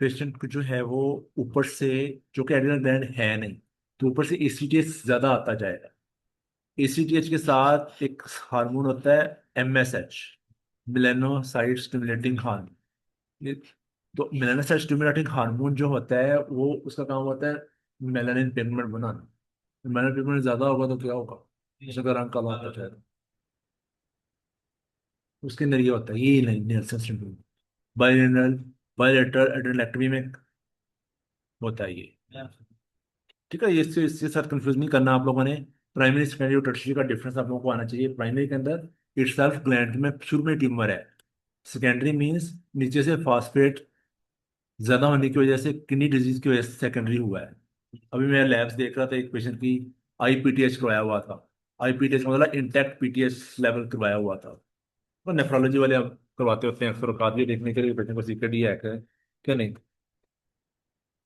पेशेंट को जो है वो ऊपर से, जो कि एड्रिनल ग्लैंड है नहीं, तो ऊपर से एसीटीएच ज्यादा आता जाएगा। एसीटीएच के साथ एक हार्मोन होता है, एमएसएच, मेलानोसाइट स्टिमुलेटिंग हार्मोन। तो मेलानोसाइट स्टिमुलेटिंग हार्मोन जो होता है, वो उसका काम होता है मेलानिन पिगमेंट बनाना। मेलानिन पिगमेंट ज्यादा होगा तो क्या होगा, उसका रंग काला होता जाएगा। उसके अंदर ये होता है, ये नहीं नेल्सन सिंड्रोम। बाइलेटरल बाइलेटरल एड्रेनालेक्टोमी में होता है ये। ठीक है, ये इसके साथ कंफ्यूज नहीं करना आप लोगों ने। प्राइमरी सेकेंडरी और टर्शियरी का डिफरेंस आप लोगों को आना चाहिए। प्राइमरी के अंदर इटसेल्फ ग्लैंड में शुरू में ट्यूमर है। सेकेंडरी मींस नीचे से फास्फेट ज्यादा होने की वजह से, किडनी डिजीज की वजह से सेकेंडरी हुआ है। अभी मैं लैब्स देख रहा था, एक पेशेंट की आईपीटीएच करवाया हुआ था। आईपीटीएच मतलब इंटैक्ट पीटीएच लेवल करवाया हुआ था। तो नेफ्रोलॉजी वाले अब करवाते होते हैं अक्सर औकात, ये देखने के लिए पेशेंट को सीक्रेट है क्या नहीं।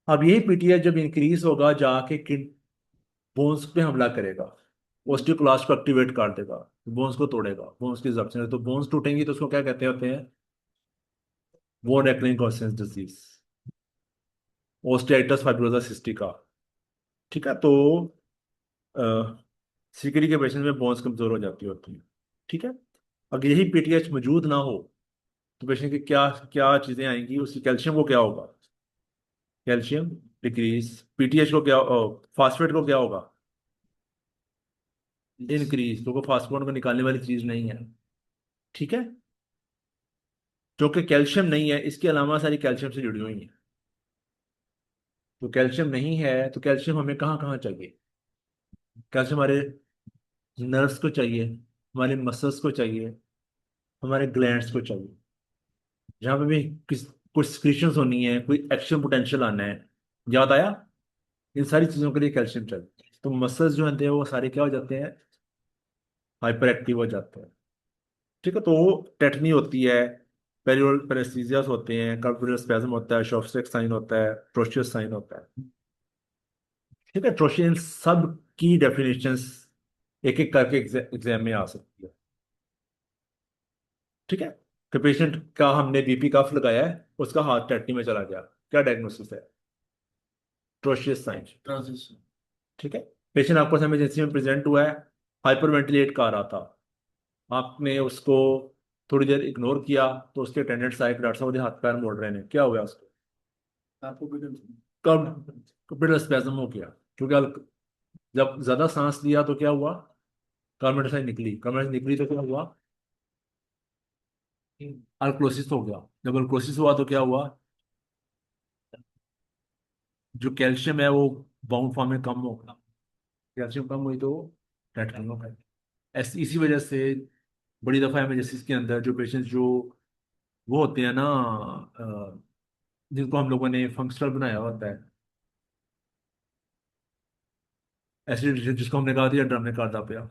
अब यही पीटीएच जब इंक्रीज होगा, जाके बोन्स पे हमला करेगा, ओस्टियोक्लास्ट को एक्टिवेट कर देगा, बोन्स को तोड़ेगा, बोन्स की जब्सन। तो बोन्स टूटेंगी तो उसको क्या कहते होते हैं, बोन एक्लिंग डिजीज, ओस्टियाइटिस फाइब्रोसा सिस्टिका। ठीक है, तो सीकरी के पेशेंट में बोन्स कमजोर हो जाती होती है। ठीक है। अगर यही पीटीएच मौजूद ना हो, तो पेशेंट की क्या क्या चीजें आएंगी, उसकी कैल्शियम को क्या होगा, कैल्शियम डिक्रीज। पीटीएच को क्या, फास्फेट को क्या होगा, इंक्रीज, क्योंकि फास्फेट को निकालने वाली चीज नहीं है। ठीक है, जो कि कैल्शियम नहीं है, इसके अलावा सारी कैल्शियम से जुड़ी हुई है। तो कैल्शियम नहीं है, तो कैल्शियम हमें कहाँ कहाँ चाहिए, कैल्शियम हमारे नर्व्स को चाहिए, हमारे मसल्स को चाहिए, हमारे ग्लैंड्स को चाहिए। जहाँ पे भी कुछ सिक्रीशंस होनी है, कोई एक्शन पोटेंशियल आना है, याद आया, इन सारी चीजों के लिए कैल्शियम चाहिए। तो मसल्स जो होते हैं वो सारे क्या हो जाते हैं, हाइपर एक्टिव हो जाते हैं। ठीक है, तो टेटनी होती है, पेरियोल पेरेस्थीसियास होते हैं, कार्पोरियल स्पैज्म होता है, शॉर्ट साइन होता है, ट्रोशियस साइन होता है। ठीक है, ट्रोशियन सब की डेफिनेशंस एक एक करके एग्जाम में आ सकती है। ठीक है, कि पेशेंट का हमने बीपी कफ लगाया है, उसका हार्ट टेटनी में चला गया, क्या डायग्नोसिस है, ट्रोशियस साइन। ट्रांजिशन। ठीक है, पेशेंट आपको इमरजेंसी में प्रेजेंट हुआ है, हाइपर वेंटिलेट कर रहा था, आपने उसको थोड़ी देर इग्नोर किया, तो उसके अटेंडेंट्स आए कि डॉक्टर साहब मुझे हाथ पैर मोड़ रहे हैं, क्या हुआ उसको, आपको भी कब कपिलर स्पैज्म हो गया, क्योंकि जब ज्यादा सांस लिया तो क्या हुआ, कार्बन डाइऑक्साइड निकली, कार्बन डाइऑक्साइड निकली तो क्या हुआ, अल्कोसिस हो गया। जब अल्कोसिस हुआ तो क्या हुआ, जो कैल्शियम है वो बाउंड फॉर्म में कम होगा, कैल्शियम कम हुई तो डेथ कम होगा। इसी वजह से बड़ी दफा इमरजेंसीज के अंदर जो पेशेंट्स जो वो होते हैं ना, जिनको हम लोगों ने फंक्शनल बनाया होता है, ऐसे जिसको हमने कहा था ड्रम ने काटा पिया,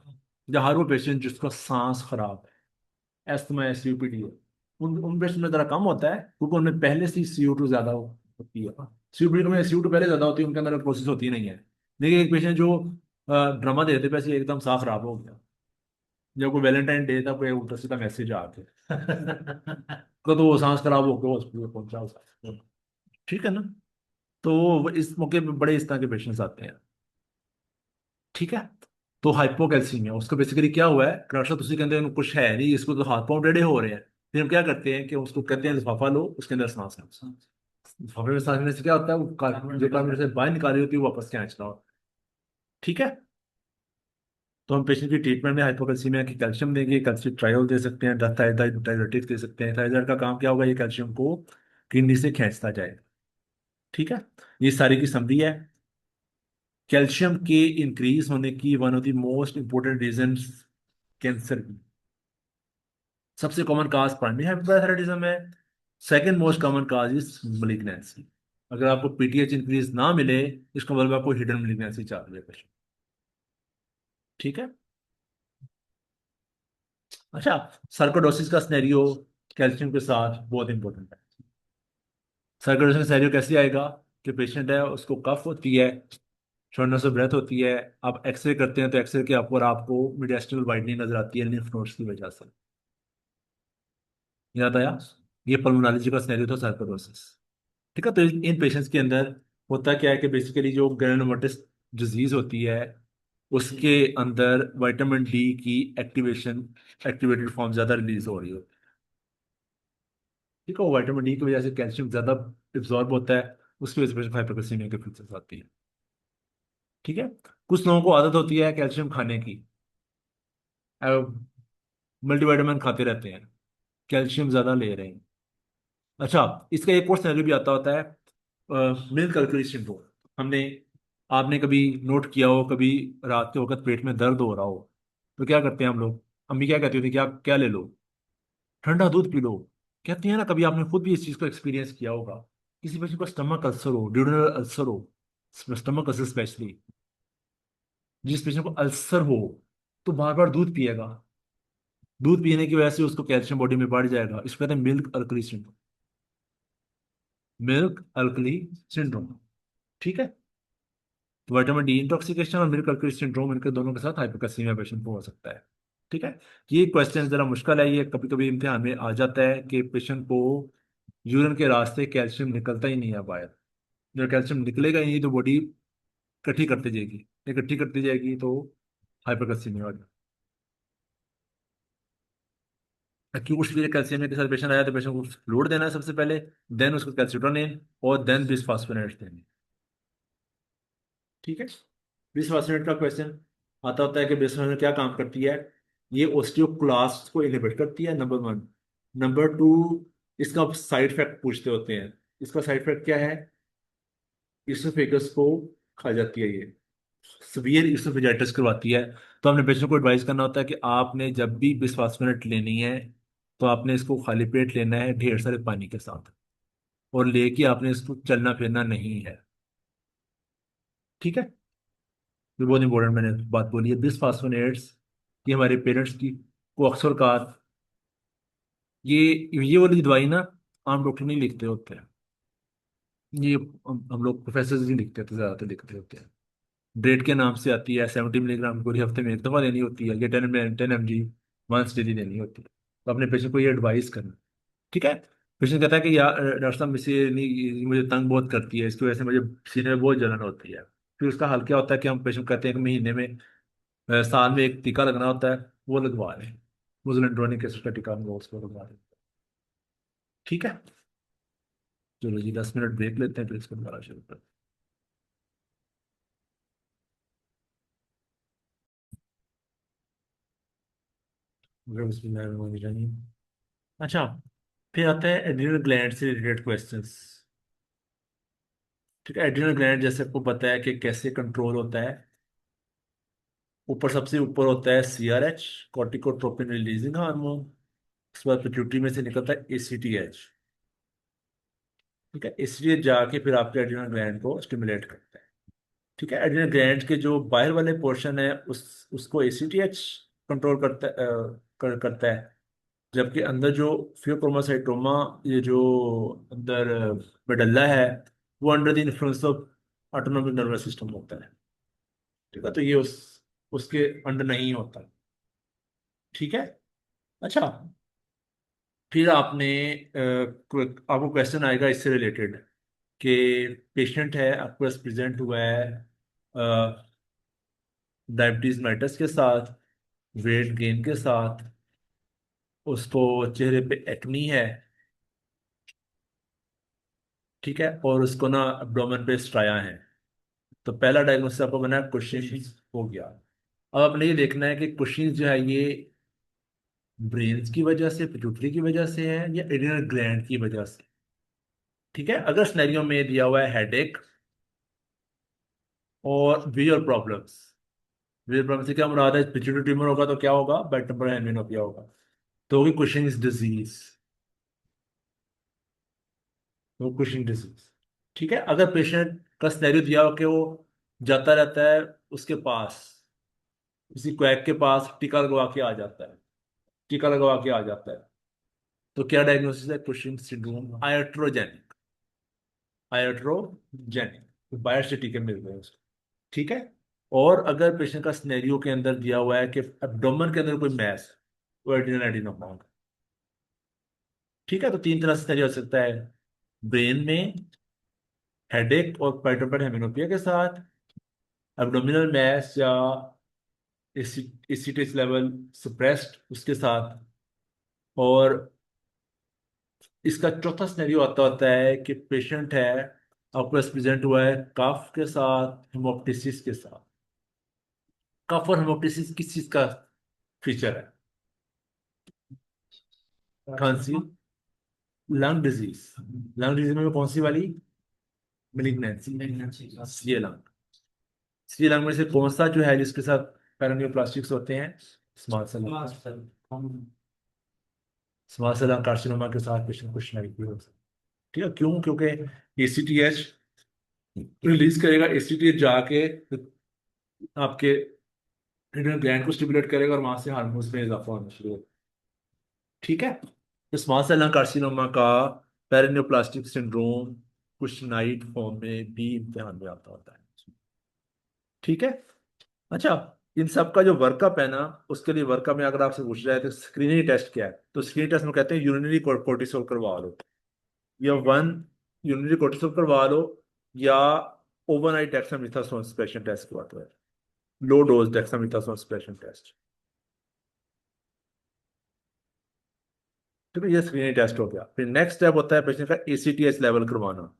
या हर वो पेशेंट जिसका सांस खराब है, एस्थमा है, सीओपीडी है, उन पेशेंट में जरा कम होता है क्योंकि उनमें पहले से CO2 ज्यादा होती है। सीओपीडी में CO2 पहले ज्यादा होती है, उनके अंदर प्रोसेस होती नहीं है। लेकिन एक पेशेंट जो ड्रामा देते पैसे एकदम साफ खराब हो गया, जब कोई वैलेंटाइन डे था कोई उल्टा सीधा मैसेज आ गया तो वो सांस खराब होकर हॉस्पिटल पहुंचा उसका। ठीक है ना। तो इस मौके पे बड़े इस तरह के पेशेंट्स आते हैं। ठीक है। तो हाइपोकैल्सीमिया उसको बेसिकली क्या हुआ है, डॉक्टर साहब उसी के अंदर कुछ है नहीं, इसको तो हाथ पांव टेढ़े हो रहे हैं। फिर हम क्या करते हैं कि उसको कहते हैं लिफाफा लो, उसके अंदर सांस लो। लिफाफे में सांस लेने से क्या होता है, वो जो कार्बन डाइऑक्साइड बाहर निकाली होती है वो वापस खींच रहा होता है। ठीक है। तो हम पेशेंट की ट्रीटमेंट में हाइपोकैल्सीमिया की कैल्शियम देंगे, कैल्शियम ट्रायोल दे सकते हैं, डायरेटिक्स दे सकते हैं। थायराइड का काम क्या होगा, ये कैल्शियम को किडनी से खींचता जाएगा। ठीक है। ये सारी की समरी है। कैल्शियम के इंक्रीज होने की one of the most important reason cancer की। सबसे कॉमन काज प्राइमरी हाइपोथायराइडिज्म है। Second most common cause is malignancy. अगर आपको PTH इंक्रीज ना मिले, इसका मतलब आपको हिडन मलिग्नेंसी चल रही है। ठीक है। अच्छा, सर्कोडोसिस का सिनेरियो कैल्शियम के साथ बहुत इंपॉर्टेंट है। सर्कोडोसिस का सिनेरियो कैसे आएगा कि पेशेंट है उसको कफ होती है, शॉर्टनेस ऑफ ब्रेथ होती है, आप एक्सरे करते हैं तो एक्सरे के ऊपर आपको मिडियास्टिनल वाइडनिंग नजर आती है लिम्फ नोड्स की वजह से। याद आया। ये पल्मोनोलॉजी का सिनेरियो था सर्कोडोसिस। ठीक है। तो इन पेशेंट्स के अंदर होता क्या है कि बेसिकली जो ग्रेनुलोमेटस डिजीज होती है उसके अंदर विटामिन डी की एक्टिवेटेड फॉर्म ज्यादा रिलीज हो रही है। ठीक है। वो विटामिन डी की वजह से कैल्शियम ज्यादा एब्जॉर्ब होता है, उसकी वजह से हाइपोकैल्सीमिया के फीचर्स आती है। ठीक है। कुछ लोगों को आदत होती है कैल्शियम खाने की, मल्टीविटामिन खाते रहते हैं, कैल्शियम ज्यादा ले रहे हैं। अच्छा, इसका एक और सिनेरियो भी आता होता है, मिल्क अल्कली सिंड्रोम। हमने आपने कभी नोट किया हो, कभी रात के वक्त पेट में दर्द हो रहा हो तो क्या करते हैं हम लोग, अम्मी क्या कहती होती, क्या क्या ले लो, ठंडा दूध पी लो। कहती है ना, कभी आपने खुद भी इस चीज को एक्सपीरियंस किया होगा। किसी बच्चे को स्टमक अल्सर हो, ड्यूडेनल अल्सर हो, स्टमक अल्सर स्पेशली, जिस पेशेंट को अल्सर हो तो बार बार दूध पिएगा, दूध पीने की वजह से उसको कैल्शियम बॉडी में बढ़ जाएगा। इसको कहते हैं milk alkali syndrome. Milk alkali syndrome. ठीक है। तो विटामिन डी इंटॉक्सिकेशन और मिल्क अल्कली सिंड्रोम, इनके दोनों के साथ हाइपोकैल्सीमिया पेशेंट को हो सकता है। ठीक है। ये क्वेश्चन जरा मुश्किल है, ये कभी कभी इम्तिहान में आ जाता है कि पेशेंट को यूरिन के रास्ते कैल्शियम निकलता ही नहीं है बाहर। जब कैल्शियम निकलेगा ही नहीं तो बॉडी इकट्ठी करती जाएगी, इकट्ठी करती जाएगी तो हाइपोकैल्सीमिया हो जाएगा। एक्यूट सीवियर कैल्शियम के साथ पेशेंट आया तो पेशेंट को फ्लूइड देना है सबसे पहले, देन उसको कैल्सिट्रोनिन, और देन बिस्फास्फोनेट्स देंगे। ठीक है। बिस्फास्फोनेट का क्वेश्चन आता होता है कि बिस्फास्फोनेट क्या काम करती है। ये ओस्टियोक्लास्ट को इनहिबिट करती है, नंबर वन। नंबर टू, इसका साइड इफेक्ट पूछते होते हैं। इसका साइड इफेक्ट क्या है, इसोफेगस को खा जाती है ये, सीवियर इसोफेजाइटिस करवाती है। तो हमने पेशेंट को एडवाइस करना होता है कि आपने जब भी बिस्फास्फोनेट लेनी है तो आपने इसको खाली पेट लेना है ढेर सारे पानी के साथ, और लेके आपने इसको चलना फिरना नहीं है। ठीक है। ये बहुत इंपॉर्टेंट मैंने बात बोली है, बिस्फास्फोनेट्स ये हमारे पेरेंट्स की को अक्सर कहा, ये वाली दवाई ना आम डॉक्टर नहीं लिखते होते हैं, ये हम लोग प्रोफेसर ही लिखते थे, ज्यादातर लिखते होते हैं। डेट के नाम से आती है, 70 मिलीग्राम पूरी हफ्ते में एक दफा लेनी होती है, ये 10 10 mg वंस डेली लेनी होती है। तो अपने पेशेंट को ये एडवाइस करना। ठीक है। पेशेंट कहता है कि यार डॉक्टर साहब मुझे नहीं, मुझे तंग बहुत करती है, इसकी वजह से मुझे सीने में बहुत जलन होती है। फिर उसका हल क्या होता है कि हम पेशेंट कहते हैं कि महीने में साल में एक टीका लगना होता है, वो लगवा लें, मुजलिन एसिड का टीका हम लोग उसको लगवा लें। ठीक है। चलो जी 10 मिनट ब्रेक लेते हैं फिर इसको दोबारा शुरू करते हैं। बिस्मिल्लाहिर्रहमानिर्रहीम। अच्छा, फिर आता है एड्रिनल ग्लैंड से रिलेटेड क्वेश्चंस। ठीक है, एड्रिनल ग्लैंड जैसे आपको पता है कि कैसे कंट्रोल होता है। ऊपर, सबसे ऊपर होता है सीआरएच, कॉर्टिकोट्रोपिन रिलीजिंग हार्मोन। उसके बाद पिट्यूटरी में से निकलता है एसीटीएच। ठीक है, इसलिए जाके फिर आपके एड्रिनल ग्लैंड को स्टिमुलेट करता है। ठीक है, एड्रिनल ग्लैंड के जो बाहर वाले पोर्शन है उसको एसीटीएच कंट्रोल करता है। जबकि अंदर जो फियोक्रोमोसाइटोमा, ये जो अंदर मेडल्ला है, वो under the influence of autonomic nervous system होता है। ठीक है, तो ये उसके अंडर नहीं होता। ठीक है। अच्छा, फिर आपको क्वेश्चन आएगा इससे रिलेटेड कि पेशेंट है, आपके पास प्रेजेंट हुआ है डायबिटीज मेलिटस के साथ, वेट गेन के साथ, उसको चेहरे पे एक्नी है। ठीक है, और उसको ना एब्डोमेन पे स्ट्राया है। तो पहला डायग्नोसिस आपको बना कुशिंग्स हो गया। अब आपने ये देखना है कि कुशिंग्स जो है ये ब्रेन की वजह से, पिट्यूटरी की वजह से है या एड्रिनल ग्लैंड की वजह से। ठीक है, अगर सिनेरियो में दिया हुआ है हेडेक और विजुअल प्रॉब्लम्स, विजुअल प्रॉब्लम से क्या मुराद है, पिट्यूटरी ट्यूमर होगा तो क्या होगा, बेड टेम्परल हेमिनोपिया होगा, तो होगी कुशिंग्स डिजीज। वो कुशिंग डिजीज। ठीक है, अगर पेशेंट का सिनेरियो दिया हो कि वो जाता रहता है उसके पास, किसी क्वैक के पास टीका लगवा के आ जाता है, टीका लगवा के आ जाता है, तो क्या डायग्नोसिस है, कुशिंग सिंड्रोम आयोट्रोजेनिक, आयोट्रोजेनिक बाहर से टीके मिल रहे हैं उसको। ठीक है, और अगर पेशेंट का सिनेरियो के अंदर दिया हुआ है कि एब्डोमेन के अंदर कोई मैस, वो एड्रिनल एडिनोमा होगा। ठीक है, तो तीन तरह से सिनेरियो हो सकता है, ब्रेन में हेडेक और पेटोपेट हेमिनोपिया के साथ, एब्डोमिनल मैस या एसिटेज लेवल सप्रेस्ड उसके साथ, और इसका चौथा सिनेरियो आता होता है कि पेशेंट है, आपके पास प्रेजेंट हुआ है कफ के साथ, हेमोप्टिसिस के साथ। कफ और हेमोप्टिसिस किस चीज का फीचर है, खांसी, लंग डिजीज। लंग डिजीज में कौन सी वाली, मिलिग्नेंसी, ये लंग, सी लंग में से कौन सा जो है जिसके साथ पैरानियोप्लास्टिक्स होते हैं, small cell, small cell lung carcinoma के साथ पेशेंट कुछ नहीं भी हो सकता। ठीक है, क्यों, क्योंकि एसीटीएच रिलीज करेगा, एसीटीएच जाके आपके एड्रिनल ग्लैंड को स्टिमुलेट करेगा और वहां से हार्मोन्स में इजाफा होना शुरू होगा। ठीक है, तो स्मॉल सेल लंग कार्सिनोमा का पेरिनियोप्लास्टिक सिंड्रोम कुछ नाइट फॉर्म में भी इम्तिहान में आता होता है। ठीक है। अच्छा, इन सब का जो वर्कअप है ना, उसके लिए वर्कअप में अगर आपसे पूछ रहा है तो स्क्रीनिंग टेस्ट क्या है, तो स्क्रीनिंग टेस्ट में कहते हैं यूरिनरी कोर्टिसोल करवा लो, या वन यूरिनरी कोर्टिसोल करवा लो, या ओवरनाइट डेक्सामेथासोन सप्रेशन टेस्ट करवा दो, low dose dexamethasone suppression test. ठीक है, ये स्क्रीनिंग टेस्ट हो गया। फिर नेक्स्ट स्टेप होता है पेशेंट का एसीटीएच लेवल करवाना।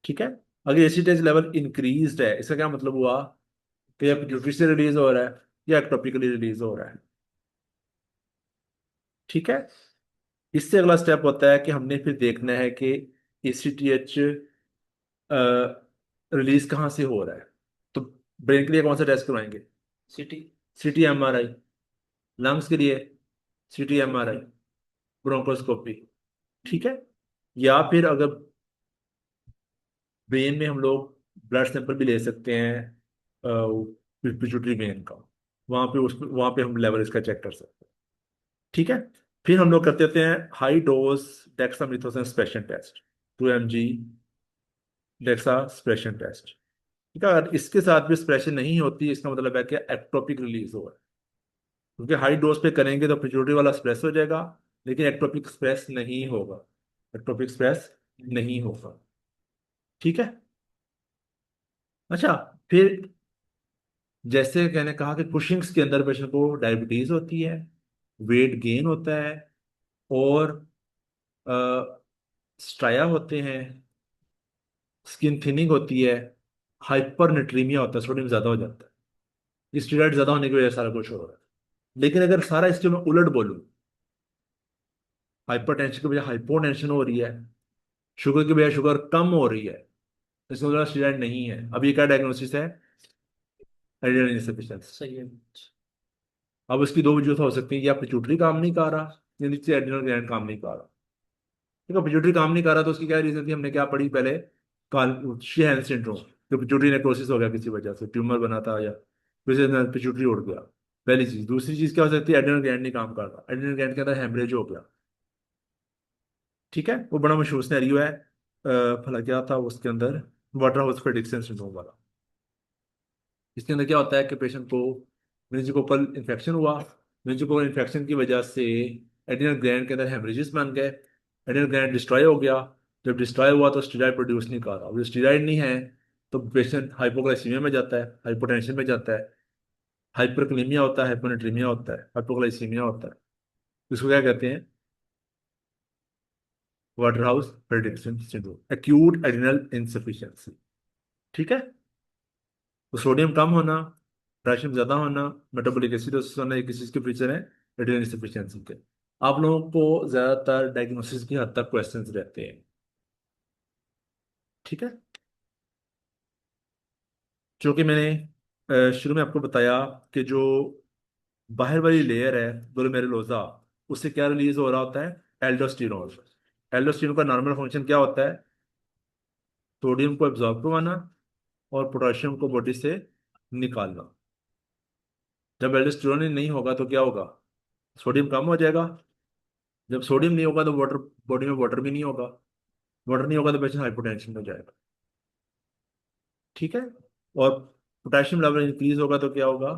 ठीक है, अगर एसीटीएच लेवल इंक्रीज्ड है, इसका क्या मतलब हुआ कि या पिट्यूटरी से रिलीज हो रहा है या एक्टोपिकली रिलीज हो रहा है। ठीक है, इससे अगला स्टेप होता है कि हमने फिर देखना है कि एसीटीएच रिलीज कहाँ से हो रहा है। तो ब्रेन के लिए कौन सा टेस्ट करवाएंगे, सिटी। सीटी एमआरआई, लंग्स के लिए सीटी एमआरआई, ब्रोंकोस्कोपी। ठीक है, या फिर अगर ब्रेन में हम लोग ब्लड सैंपल भी ले सकते हैं पिट्यूटरी वेन का, वहां पे हम लेवल इसका चेक कर सकते हैं। ठीक है, फिर हम लोग करते होते हैं high dose dexamethasone suppression test, 2 mg dexa suppression test. ठीक है, अगर इसके साथ भी स्प्रेशन नहीं होती, इसका मतलब है कि एक्टोपिक रिलीज हो रहा है, क्योंकि हाई डोज पे करेंगे तो पिट्यूटरी वाला स्प्रेस हो जाएगा, लेकिन एक्टोपिक स्प्रेस नहीं होगा, एक्टोपिक स्प्रेस नहीं होगा। ठीक है। अच्छा, फिर जैसे मैंने कहा कि कुशिंग्स के अंदर पेशेंट को डायबिटीज होती है, वेट गेन होता है, और स्ट्राया होते हैं, स्किन थिनिंग होती है, हाइपर नेट्रीमिया होता है, सोडियम ज्यादा हो जाता है, स्टेरॉइड ज्यादा होने की वजह से सारा कुछ हो रहा है। लेकिन अगर सारा इसके मैं उलट बोलूं, हाइपर टेंशन की वजह हाइपोटेंशन हो रही है, शुगर की वजह शुगर कम हो रही है, इसका मतलब स्टीराइड नहीं है। अब ये क्या डायग्नोसिस है? Adrenal insufficiency. सही है। अब उसकी दो वजूहत हो सकती है, या पिट्यूटरी काम नहीं कर रहा या नीचे एड्रिनल ग्लैंड काम नहीं कर रहा। ठीक है, पिट्यूटरी काम नहीं कर रहा तो उसकी क्या रीजन थी, हमने क्या पढ़ी पहले? काल शेहन सिंड्रोम। तो पिट्यूटरी नेक्रोसिस हो गया किसी वजह से, ट्यूमर बना था या किसी ने पिट्यूटरी उड़ गया। पहली चीज। दूसरी चीज क्या हो सकती है? एड्रिनल ग्लैंड नहीं काम कर रहा, एड्रिनल ग्लैंड के अंदर हेमरेज हो गया। ठीक है, वो बड़ा मशहूर सिनेरियो है। भला क्या था उसके अंदर? वाटर हाउस प्रेडिक्शन सिंड्रोम वाला। इसके अंदर क्या होता है कि पेशेंट को मेनिंजियोकोकल इन्फेक्शन हुआ। मेनिंजियोकोकल इन्फेक्शन की वजह से एड्रिनल ग्लैंड के अंदर हेमरेजेस बन गए, एड्रिनल ग्लैंड डिस्ट्रॉय हो गया। जब डिस्ट्रॉय हुआ तो स्टीरॉयड प्रोड्यूस नहीं कर रहा, अब स्टीरॉयड नहीं है तो पेशेंट हाइपोग्लाइसीमिया में जाता है, हाइपोटेंशन में जाता है, हाइपरकलीमिया होता है, हाइपोनेट्रीमिया होता है, हाइपोग्लाइसीमिया होता है। इसको क्या कहते हैं? Water house prediction syndrome, acute adrenal insufficiency. ठीक है, तो सोडियम कम होना, पोटेशियम ज्यादा होना, मेटाबॉलिक एसिडोसिस होना, ये किस चीज के फीचर हैं? एड्रिनल इनसफिशिएंसी के। आप लोगों को ज्यादातर डायग्नोसिस की हद तक क्वेश्चंस रहते हैं। ठीक है, जो कि मैंने शुरू में आपको बताया कि जो बाहर वाली लेयर है ग्लोमेरुलोसा, उससे क्या रिलीज हो रहा होता है? एल्डोस्टेरोन। एल्डोस्टेरोन का नॉर्मल फंक्शन क्या होता है? सोडियम को एब्जॉर्ब करवाना और पोटेशियम को बॉडी से निकालना। जब एल्डोस्टेरोन ही नहीं होगा तो क्या होगा? सोडियम कम हो जाएगा। जब सोडियम नहीं होगा तो वाटर, बॉडी में वाटर भी नहीं होगा। वाटर नहीं होगा तो पेशेंट हाइपोटेंशन में जाएगा। ठीक है, और पोटेशियम लेवल इंक्रीज होगा तो क्या होगा?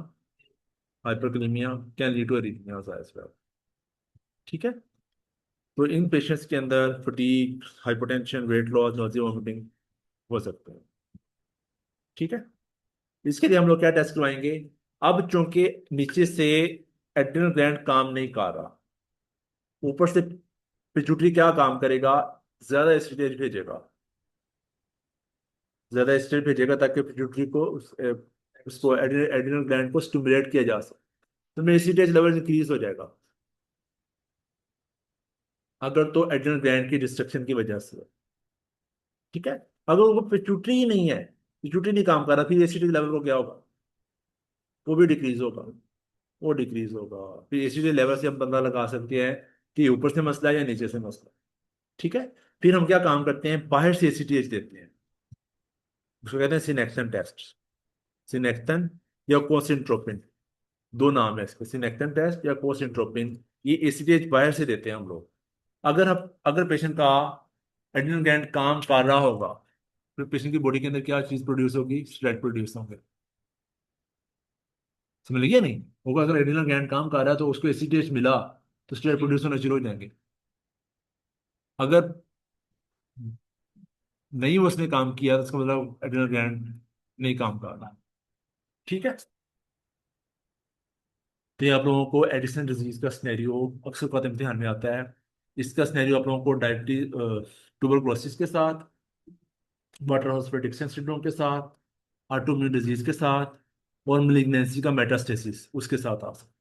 Hyperkalaemia can lead to arrhythmia as well. ठीक है, तो इन पेशेंट्स के अंदर fatigue, hypotension, weight loss, nausea, vomiting हो सकते हैं। ठीक है, इसके लिए हम लोग क्या टेस्ट करवाएंगे? अब चूंकि नीचे से एड्रिनल ग्लैंड काम नहीं कर रहा, ऊपर से पिट्यूटरी क्या काम करेगा? ज्यादा एसिटेज भेजेगा, ज्यादा एसिटेज भेजेगा ताकि पिट्यूटरी को उसको एड्रिनल ग्लैंड को स्टिमुलेट किया जा सके। तो मेरे एसिटेज लेवल इंक्रीज हो जाएगा, अगर तो एड्रिनल ग्लैंड की डिस्ट्रक्शन की वजह से। ठीक है, अगर वो पिट्यूटरी ही नहीं है, पिट्यूटरी नहीं काम कर रहा, फिर एसिटेज लेवल को क्या होगा? वो भी डिक्रीज होगा, वो डिक्रीज होगा। फिर एसिटेज लेवल से हम पता लगा सकते हैं कि ये ऊपर से मसला है या नीचे से मसला है। ठीक है, फिर हम क्या काम करते हैं? बाहर से एसिटेज देते हैं, उसको कहते हैं सिनेक्सन टेस्ट। सिनेक्सन या कोसिंट्रोपिन, दो नाम है इसके, सिनेक्टन टेस्ट या कोसिंट्रोपिन। ये एसीटीएच बाहर से देते हैं हम लोग। अगर पेशेंट का एड्रिनल ग्लैंड काम कर रहा होगा, फिर पेशेंट की बॉडी के अंदर क्या चीज प्रोड्यूस होगी? स्टेरॉइड प्रोड्यूस होंगे। समझ लिया नहीं? होगा, अगर एड्रिनल ग्लैंड काम कर रहा है तो उसको एसीटीएच मिला तो स्टेरॉइड प्रोड्यूस होना शुरू हो जाएंगे। अगर नहीं उसने काम किया तो उसका मतलब एड्रिनल ग्लैंड नहीं काम कर रहा। ठीक है, तो ये आप लोगों को एडिशन डिजीज का स्नैरियो अक्सर बहुत इम्तिहान में आता है। इसका स्नैरियो आप लोगों को डायबिटीज, ट्यूबरकुलोसिस के साथ, वाटर हाउस प्रेडिक्शन सिंड्रोम के साथ, ऑटोइम्यून डिजीज के साथ, और malignancy का मेटास्टेसिस उसके साथ आ सकता है।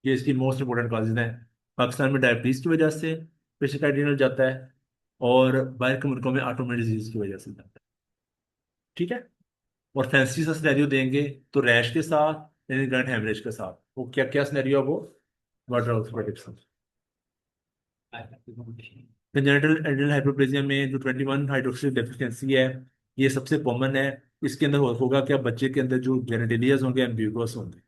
ये इसकी मोस्ट इंपॉर्टेंट काजेज हैं। पाकिस्तान में डायबिटीज की वजह से पेशेंट एड्रिनल जाता है, और बाहर के मुल्कों में ऑटोइम्यून डिजीज की वजह से जाता है। ठीक है, और फैंसी सा सिनेरियो देंगे तो रैश के साथ, ग्लैंड हेमरेज के साथ। वो क्या क्या सिनेरियो है वो? Water house prediction. Congenital adrenal hyperplasia में जो 21 हाइड्रोक्सी डेफिशिएंसी है, ये सबसे कॉमन है। इसके अंदर होगा क्या? बच्चे के अंदर जो जेनेटिलियाज होंगे एम्बिगुअस होंगे।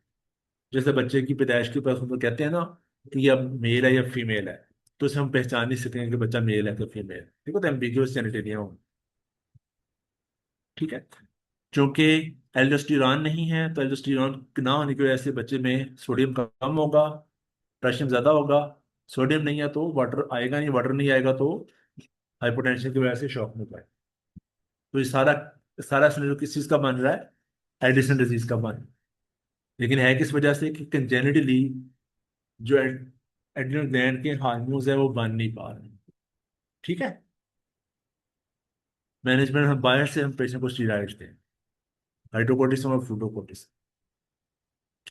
जैसे बच्चे की पैदाइश के पास हम लोग कहते हैं ना कि ये अब मेल है या फीमेल है, तो इसे हम पहचान नहीं सकेंगे कि बच्चा मेल है कि फीमेल। ठीक है, तो एम्बिगुअस जेनेटिलिया होंगे। ठीक है, क्योंकि एल्डोस्टेरॉन नहीं है तो एल्डोस्टेरॉन ना होने की वजह से बच्चे में सोडियम कम होगा, पोटेशियम ज्यादा होगा। सोडियम नहीं है तो वाटर आएगा नहीं, वाटर नहीं आएगा तो हाइपोटेंशन की वजह से शॉक में पाए। तो ये सारा सारा सिनेरियो किस चीज का बन रहा है? एडिशन डिजीज का बन। लेकिन है किस वजह से? कि कंजेनिटली जो एड्रिनल ग्लैंड के हार्मोन्स है वो बन नहीं पा रहे। ठीक है, मैनेजमेंट हम बाहर से हम पेशेंट को स्टीराइड्स दें, हाइड्रोकोर्टिसोन और फ्लूटोकोर्टिसोन।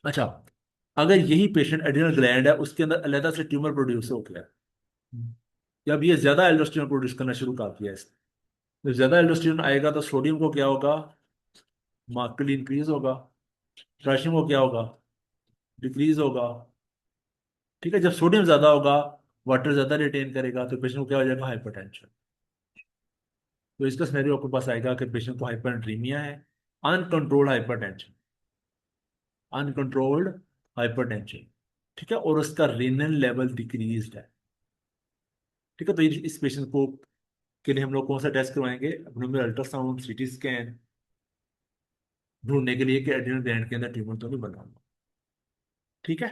अच्छा, अगर यही पेशेंट एड्रिनल ग्लैंड है उसके अंदर अलग से ट्यूमर प्रोड्यूस हो गया, या अब ये ज्यादा एल्डोस्टेरोन प्रोड्यूस करना शुरू कर दिया है इसने, जब ज्यादा एल्डोस्टेरोन आएगा तो सोडियम को क्या होगा, मार्केटली इंक्रीज होगा, पोटेशियम को क्या होगा, डिक्रीज होगा। ठीक है, जब सोडियम ज्यादा होगा, वाटर ज्यादा रिटेन करेगा, तो पेशेंट को क्या हो जाएगा, हाइपरटेंशन। तो इसका सिनेरियो आपके पास आएगा कि पेशेंट को हाइपरनेट्रीमिया है, अनकंट्रोल्ड हाइपरटेंशन, अनकंट्रोल्ड हाइपरटेंशन। ठीक है, और उसका रीनल लेवल डिक्रीज है। ठीक है, तो इस पेशेंट को के लिए हम लोग कौन सा टेस्ट करवाएंगे, एब्डोमिनल अल्ट्रासाउंड, सीटी स्कैन, ढूंढने के लिए कि एड्रिनल ग्लैंड के अंदर ट्यूमर तो नहीं बना हुआ। ठीक है,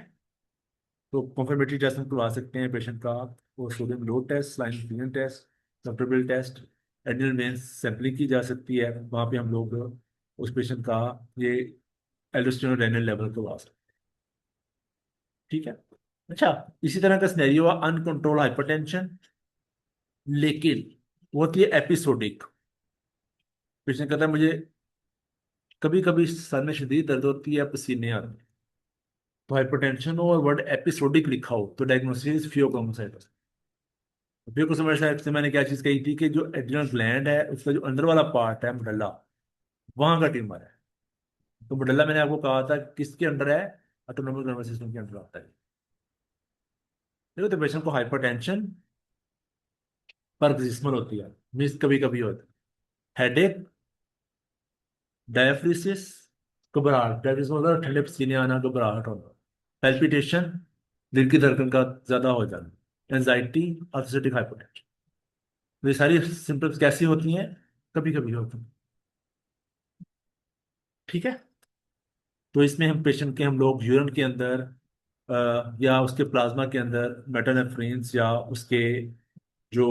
तो कॉन्फर्मेटरी टेस्ट हम करवा सकते हैं पेशेंट का, और sodium load test, line infusion test, subtotal test, adrenal veins sampling की जा सकती है, वहाँ पे हम लोग उस पेशेंट का ये एल्डोस्टेरोन रेनल लेवल करवा सकते हैं। ठीक है। अच्छा, इसी तरह का सिनेरियो अनकंट्रोल हाइपरटेंशन, लेकिन वो होती है एपिसोडिक। पेशेंट कहता है मुझे कभी कभी सर में शदीद दर्द होती है, पसीने आते हैं, तो हाइपरटेंशन हो और वर्ड एपिसोडिक लिखा हो तो डायग्नोसिस फियोक्रोमोसाइटोसिस। फियोक्रोमोसाइटोसिस से मैंने क्या चीज कही थी कि जो एड्रिनल ग्लैंड है उसका जो अंदर वाला पार्ट है मडल्ला, वहां का ट्यूमर है। तो मडल्ला मैंने आपको कहा था किसके अंडर है, ऑटोनोमिक नर्वस सिस्टम के अंडर आता है। देखो, तो पेशेंट को हाइपरटेंशन paroxysmal होती है, मीन्स कभी कभी होती है, हेडेक, डायफ्रीसिस, घबराहट, डायफ्रीसिस मतलब ठंडे पसीने आना, घबराहट होना, पैल्पिटेशन, दिल की धड़कन का ज्यादा हो जाना, एंजाइटी, ऑर्थोसिटिक हाइपोटेंशन। ये सारी सिम्टम्स कैसी होती हैं, कभी कभी होती हैं। ठीक है, तो इसमें हम पेशेंट के हम लोग यूरिन के अंदर या उसके प्लाज्मा के अंदर मेटानेफ्रेंस या उसके जो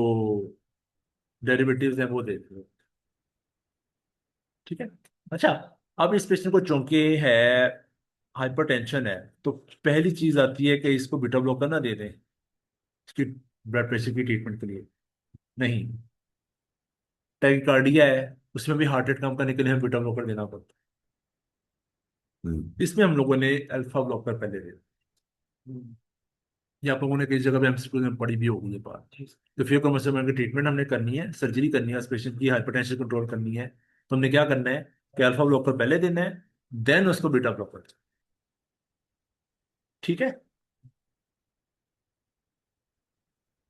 डेरिवेटिव्स हैं वो देखते हैं। ठीक है। अच्छा, अब इस पेशेंट को चूंकि है हाइपरटेंशन है, तो पहली चीज आती है कि इसको बीटा ब्लॉकर ना दे दें इसकी ब्लड प्रेशर की ट्रीटमेंट के लिए। नहीं, टैकिकार्डिया है, उसमें भी हार्ट रेट कम करने के लिए हमें बीटा ब्लॉकर देना पड़ता है। इसमें हम लोगों ने अल्फा ब्लॉकर पहले दिया। ये आप लोगों ने कई जगह पे एमसीक्यू में पढ़ी भी होगी ये बात। तो फिर कमर्शियल की ट्रीटमेंट हमने करनी है, सर्जरी करनी है, उस पेशेंट की हाइपरटेंशन कंट्रोल करनी है, तो हमने क्या करना है कि अल्फा ब्लॉकर पहले देना है, देन उसको बीटा ब्लॉकर। ठीक है।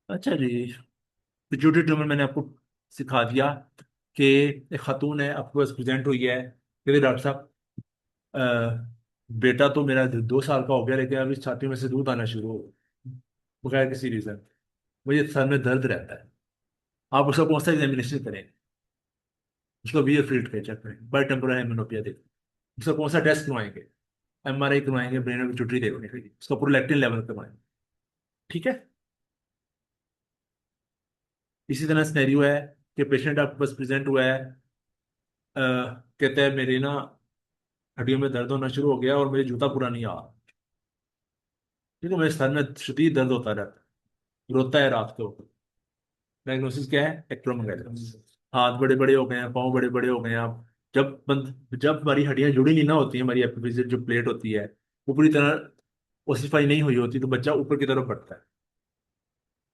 अच्छा जी, पिट्यूटरी ट्यूमर मैंने आपको सिखा दिया कि एक खातून है आपके पास प्रेजेंट हुई है, कहते डॉक्टर साहब बेटा तो मेरा 2 साल का हो गया लेकिन अभी छाती में से दूध आना शुरू हो गया, बगैर किसी रीजन, मुझे सर में दर्द रहता है। आप उसका कौन सा एग्जामिनेशन करें, उसका बियर फील्ड का चेक करें, बाई टेम्पोरल हेमिनोपिया देखें, उसका कौन सा टेस्ट करवाएंगे, एमआरआई करवाएंगे ब्रेन में पिट्यूटरी देखने के लिए, उसका प्रोलैक्टिन लेवल करवाएंगे। ठीक है। इसी तरह स्नेरियो है कि पेशेंट आपके पास प्रेजेंट हुआ है, कहते हैं मेरी ना हड्डियों में दर्द होना शुरू हो गया और मुझे जूता पूरा नहीं आ रहा। ठीक है, मेरे सर में शदीद दर्द होता रहता है, रोता है रात को। डायग्नोसिस क्या है, एक्ट्रोमेगाली। हाथ बड़े बड़े हो गए हैं, पाँव बड़े बड़े हो गए हैं। आप जब हमारी हड्डियां जुड़ी नहीं ना होती है, हमारी एपिफिजियल जो प्लेट होती है वो पूरी तरह ओसिफाई नहीं हुई होती, तो बच्चा ऊपर की तरफ बढ़ता है।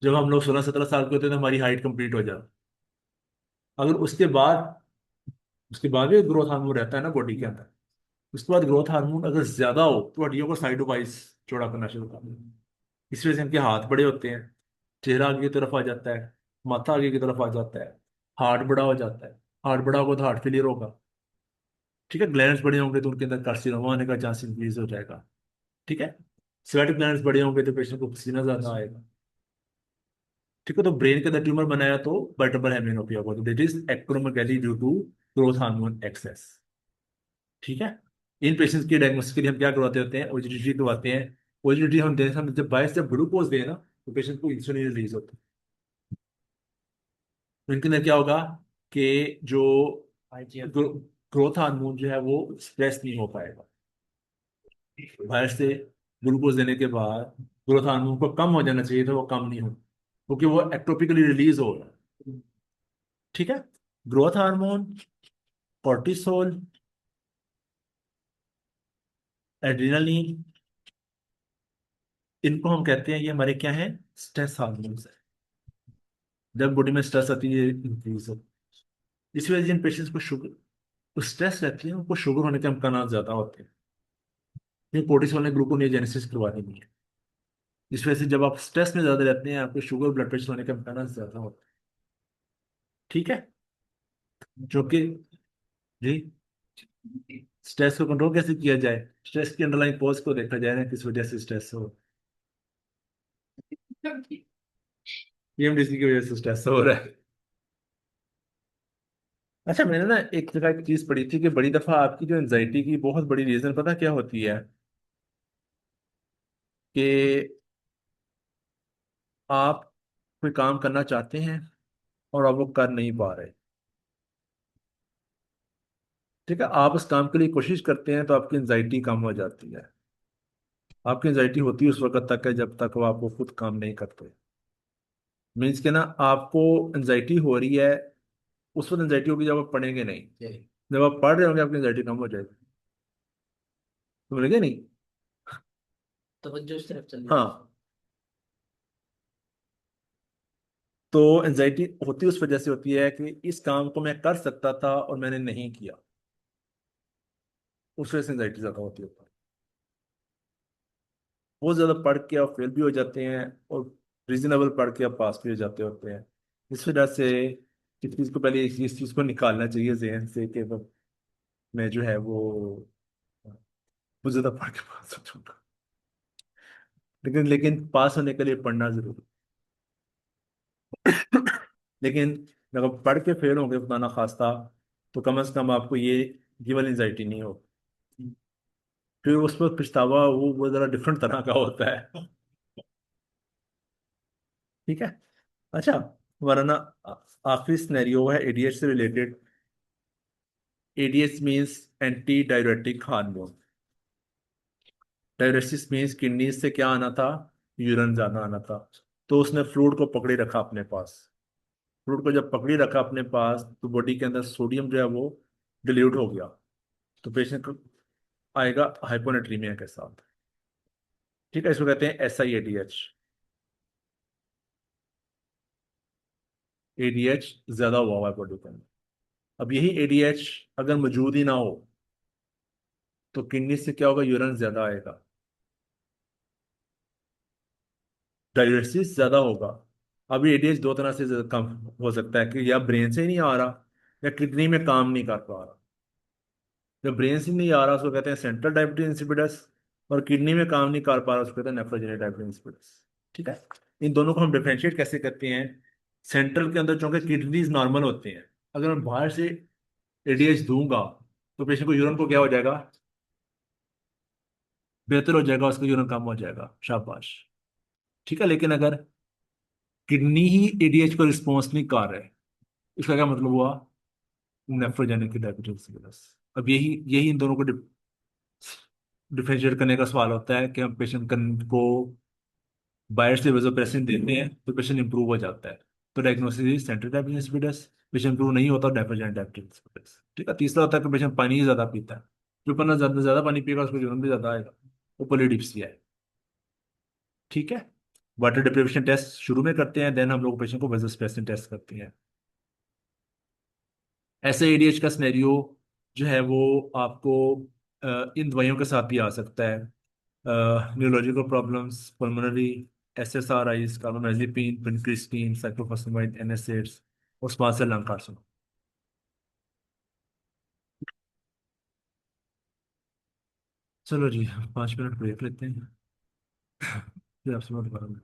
जब हम लोग 16-17 साल के होते हैं तो हमारी हाइट कंप्लीट हो जाती है। अगर उसके बाद भी ग्रोथ हार्मोन रहता है ना बॉडी के अंदर, उसके बाद ग्रोथ हार्मोन अगर ज्यादा हो तो हड्डियों को साइडो वाइज चौड़ा करना शुरू कर देता है। इस वजह से इनके हाथ बड़े होते हैं, चेहरा आगे की तरफ आ जाता है, माथा आगे की तरफ आ जाता है, हार्ट बड़ा हो जाता है। हार्ट बड़ा होगा तो हार्ट फेलियर होगा। ठीक है, ग्लैंड्स बड़े होंगे तो उनके अंदर कार्सिनोमा होने का चांस इंक्रीज हो जाएगा। ठीक है, स्वेट ग्लैंड्स बड़े होंगे तो पेशेंट को पसीना ज्यादा आएगा। ठीक है, तो ब्रेन के अंदर ट्यूमर बनाया तो वर्टेब्रल हेमिनोपिया होगा, तो that is acromegaly due to growth hormone excess. ठीक है, इन पेशेंट्स की डायग्नोसिस के लिए हम क्या करवाते होते हैं, ओजीटी करवाते हैं। ओजीटी हम देने हम जब 22 जब ग्लूकोज दें ना तो पेशेंट को इंसुलिन रिलीज होता है। तो इनके अंदर क्या होगा कि जो ग्रोथ हार्मोन जो है वो एक्सप्रेस नहीं हो पाएगा। बाहर से ग्लूकोज देने के बाद ग्रोथ हार्मोन को कम हो जाना चाहिए था, वो कम नहीं हो, क्योंकि वो एक्टोपिकली रिलीज हो रहा है। ठीक है, ग्रोथ हार्मोन, कॉर्टिसोल, एड्रिनलिन, इनको हम कहते हैं ये हमारे क्या है, स्ट्रेस हार्मोन्स है। जब बॉडी में स्ट्रेस आती है इंक्रीज हो। इस वजह से जिन पेशेंट्स को शुगर स्ट्रेस रहती है उनको शुगर होने के इम्कान ज्यादा होते हैं। ये कोर्टिसोल ने ग्लूकोनियोजेनेसिस करवा दी है। इस वजह से जब आप स्ट्रेस में ज्यादा रहते हैं आपको शुगर ब्लड प्रेशर होने के इम्कान ज्यादा होते हैं। ठीक है। जो कि जी, स्ट्रेस को कंट्रोल कैसे किया जाए? स्ट्रेस की अंडरलाइन कॉज को देखा जाए ना, किस वजह से स्ट्रेस हो। पीएमडीसी की वजह से स्ट्रेस हो रहा है। अच्छा, मैंने ना एक जगह एक चीज पढ़ी थी कि बड़ी दफा आपकी जो एंजाइटी की बहुत बड़ी रीजन पता क्या होती है? कि आप कोई काम करना चाहते हैं और आप वो कर नहीं पा रहे। ठीक है, आप उस काम के लिए कोशिश करते हैं तो आपकी एंजाइटी कम हो जाती है। आपकी एंजाइटी होती है उस वक्त तक है जब तक वो आपको खुद काम नहीं करते। मीन्स के ना, आपको एंजाइटी हो रही है, उस वक्त एंजाइटी होगी जब आप पढ़ेंगे नहीं। जब आप पढ़ रहे होंगे आपकी एंजाइटी कम हो जाएगी। समझ नहीं? तवज्जो इस तरफ चल रही हाँ। तो एंजाइटी होती उस वजह से होती है कि इस काम को मैं कर सकता था और मैंने नहीं किया। उस वजह से एंजाइटी ज्यादा होती है। बहुत ज्यादा पढ़ के आप फेल भी हो जाते हैं, और रीजनेबल पढ़ के आप पास भी हो जाते होते हैं। इस वजह से इस चीज को पहले इस चीज को निकालना चाहिए जहन से कि मैं जो है वो बहुत ज्यादा पढ़ के पास हो जाऊंगा। लेकिन लेकिन पास होने के लिए पढ़ना जरूरी। लेकिन अगर पढ़ के फेल होंगे खुदा ना खास्ता, तो कम से कम आपको ये वाली एंजाइटी नहीं हो। फिर उस पर पछतावा वो जरा डिफरेंट तरह का होता है। ठीक है। अच्छा, हमारा ना आ- आखिरी सिनेरियो है एडीएच से related. ADH means anti diuretic hormone. Diuresis means kidney से क्या आना था? यूरिन ज्यादा आना था। तो उसने फ्लूइड को पकड़े रखा अपने पास। फ्लूइड को जब पकड़ी रखा अपने पास तो बॉडी के अंदर सोडियम जो है वो डिल्यूट हो गया। तो पेशेंट को आएगा हाइपोनेट्रीमिया के साथ। ठीक है, इसको कहते हैं SIADH। एडीएच ज्यादा हुआ हुआ है बॉडी के अंदर। अब यही एडीएच अगर मौजूद ही ना हो तो किडनी से क्या होगा? यूरिन ज्यादा आएगा, डायलिसिस ज्यादा होगा। अब ये एडीएच दो तरह से कम हो सकता है कि या ब्रेन से ही नहीं आ रहा या किडनी में काम नहीं कर पा रहा। जब ब्रेन से नहीं आ रहा उसको कहते हैं सेंट्रल डायबिटीज इंसिपिडस, और किडनी में काम नहीं कर पा रहा उसको कहते हैं नेफ्रोजेनिक डायबिटीज इंसिपिडस। ठीक है। इन दोनों को हम डिफरेंशिएट कैसे करते हैं? सेंट्रल के अंदर चूंकि किडनीज नॉर्मल होते हैं, अगर मैं बाहर से एडीएच दूंगा तो पेशेंट को यूरिन को क्या हो जाएगा? बेहतर हो जाएगा, उसका यूरिन कम हो जाएगा, शाबाश। ठीक है। लेकिन अगर किडनी ही एडीएच को रिस्पॉन्स नहीं कर रहा है, इसका क्या मतलब हुआ? नेफ्रोजेनिक डायबिटीज की वजह से। अब यही यही इन दोनों को डिफरेंशिएट करने का सवाल होता है कि हम पेशेंट को बाहर से वेसोप्रेसिन देते हैं तो पेशेंट इंप्रूव हो जाता है। तो diagnosis central diabetes insipidus. Patient improve नहीं होता, डायफोजेनिक डायबिटीज इंसिपिडस। ठीक है। तीसरा होता है कि पेशेंट पानी ही ज्यादा पीता है। जो बंदा ज्यादा ज्यादा पानी पिएगा उसको यूरिन भी ज्यादा आएगा, वो पोलिडिप्सिया है। ठीक है। वाटर डिप्रिवेशन टेस्ट शुरू में करते हैं, देन हम लोग पेशेंट को वेसोप्रेसिन टेस्ट करते हैं। ऐसे एडीएच का सिनेरियो जो है वो आपको इन दवाइयों के साथ भी आ सकता है। Neurological problems, pulmonary, SSRIs, carbamazepine, vincristine, cyclophosphamide, NSAIDs और स्मॉल सेल लंग कार्सिनोमा। चलो जी, 5 मिनट ब्रेक लेते हैं, फिर आपसे बात करूंगा।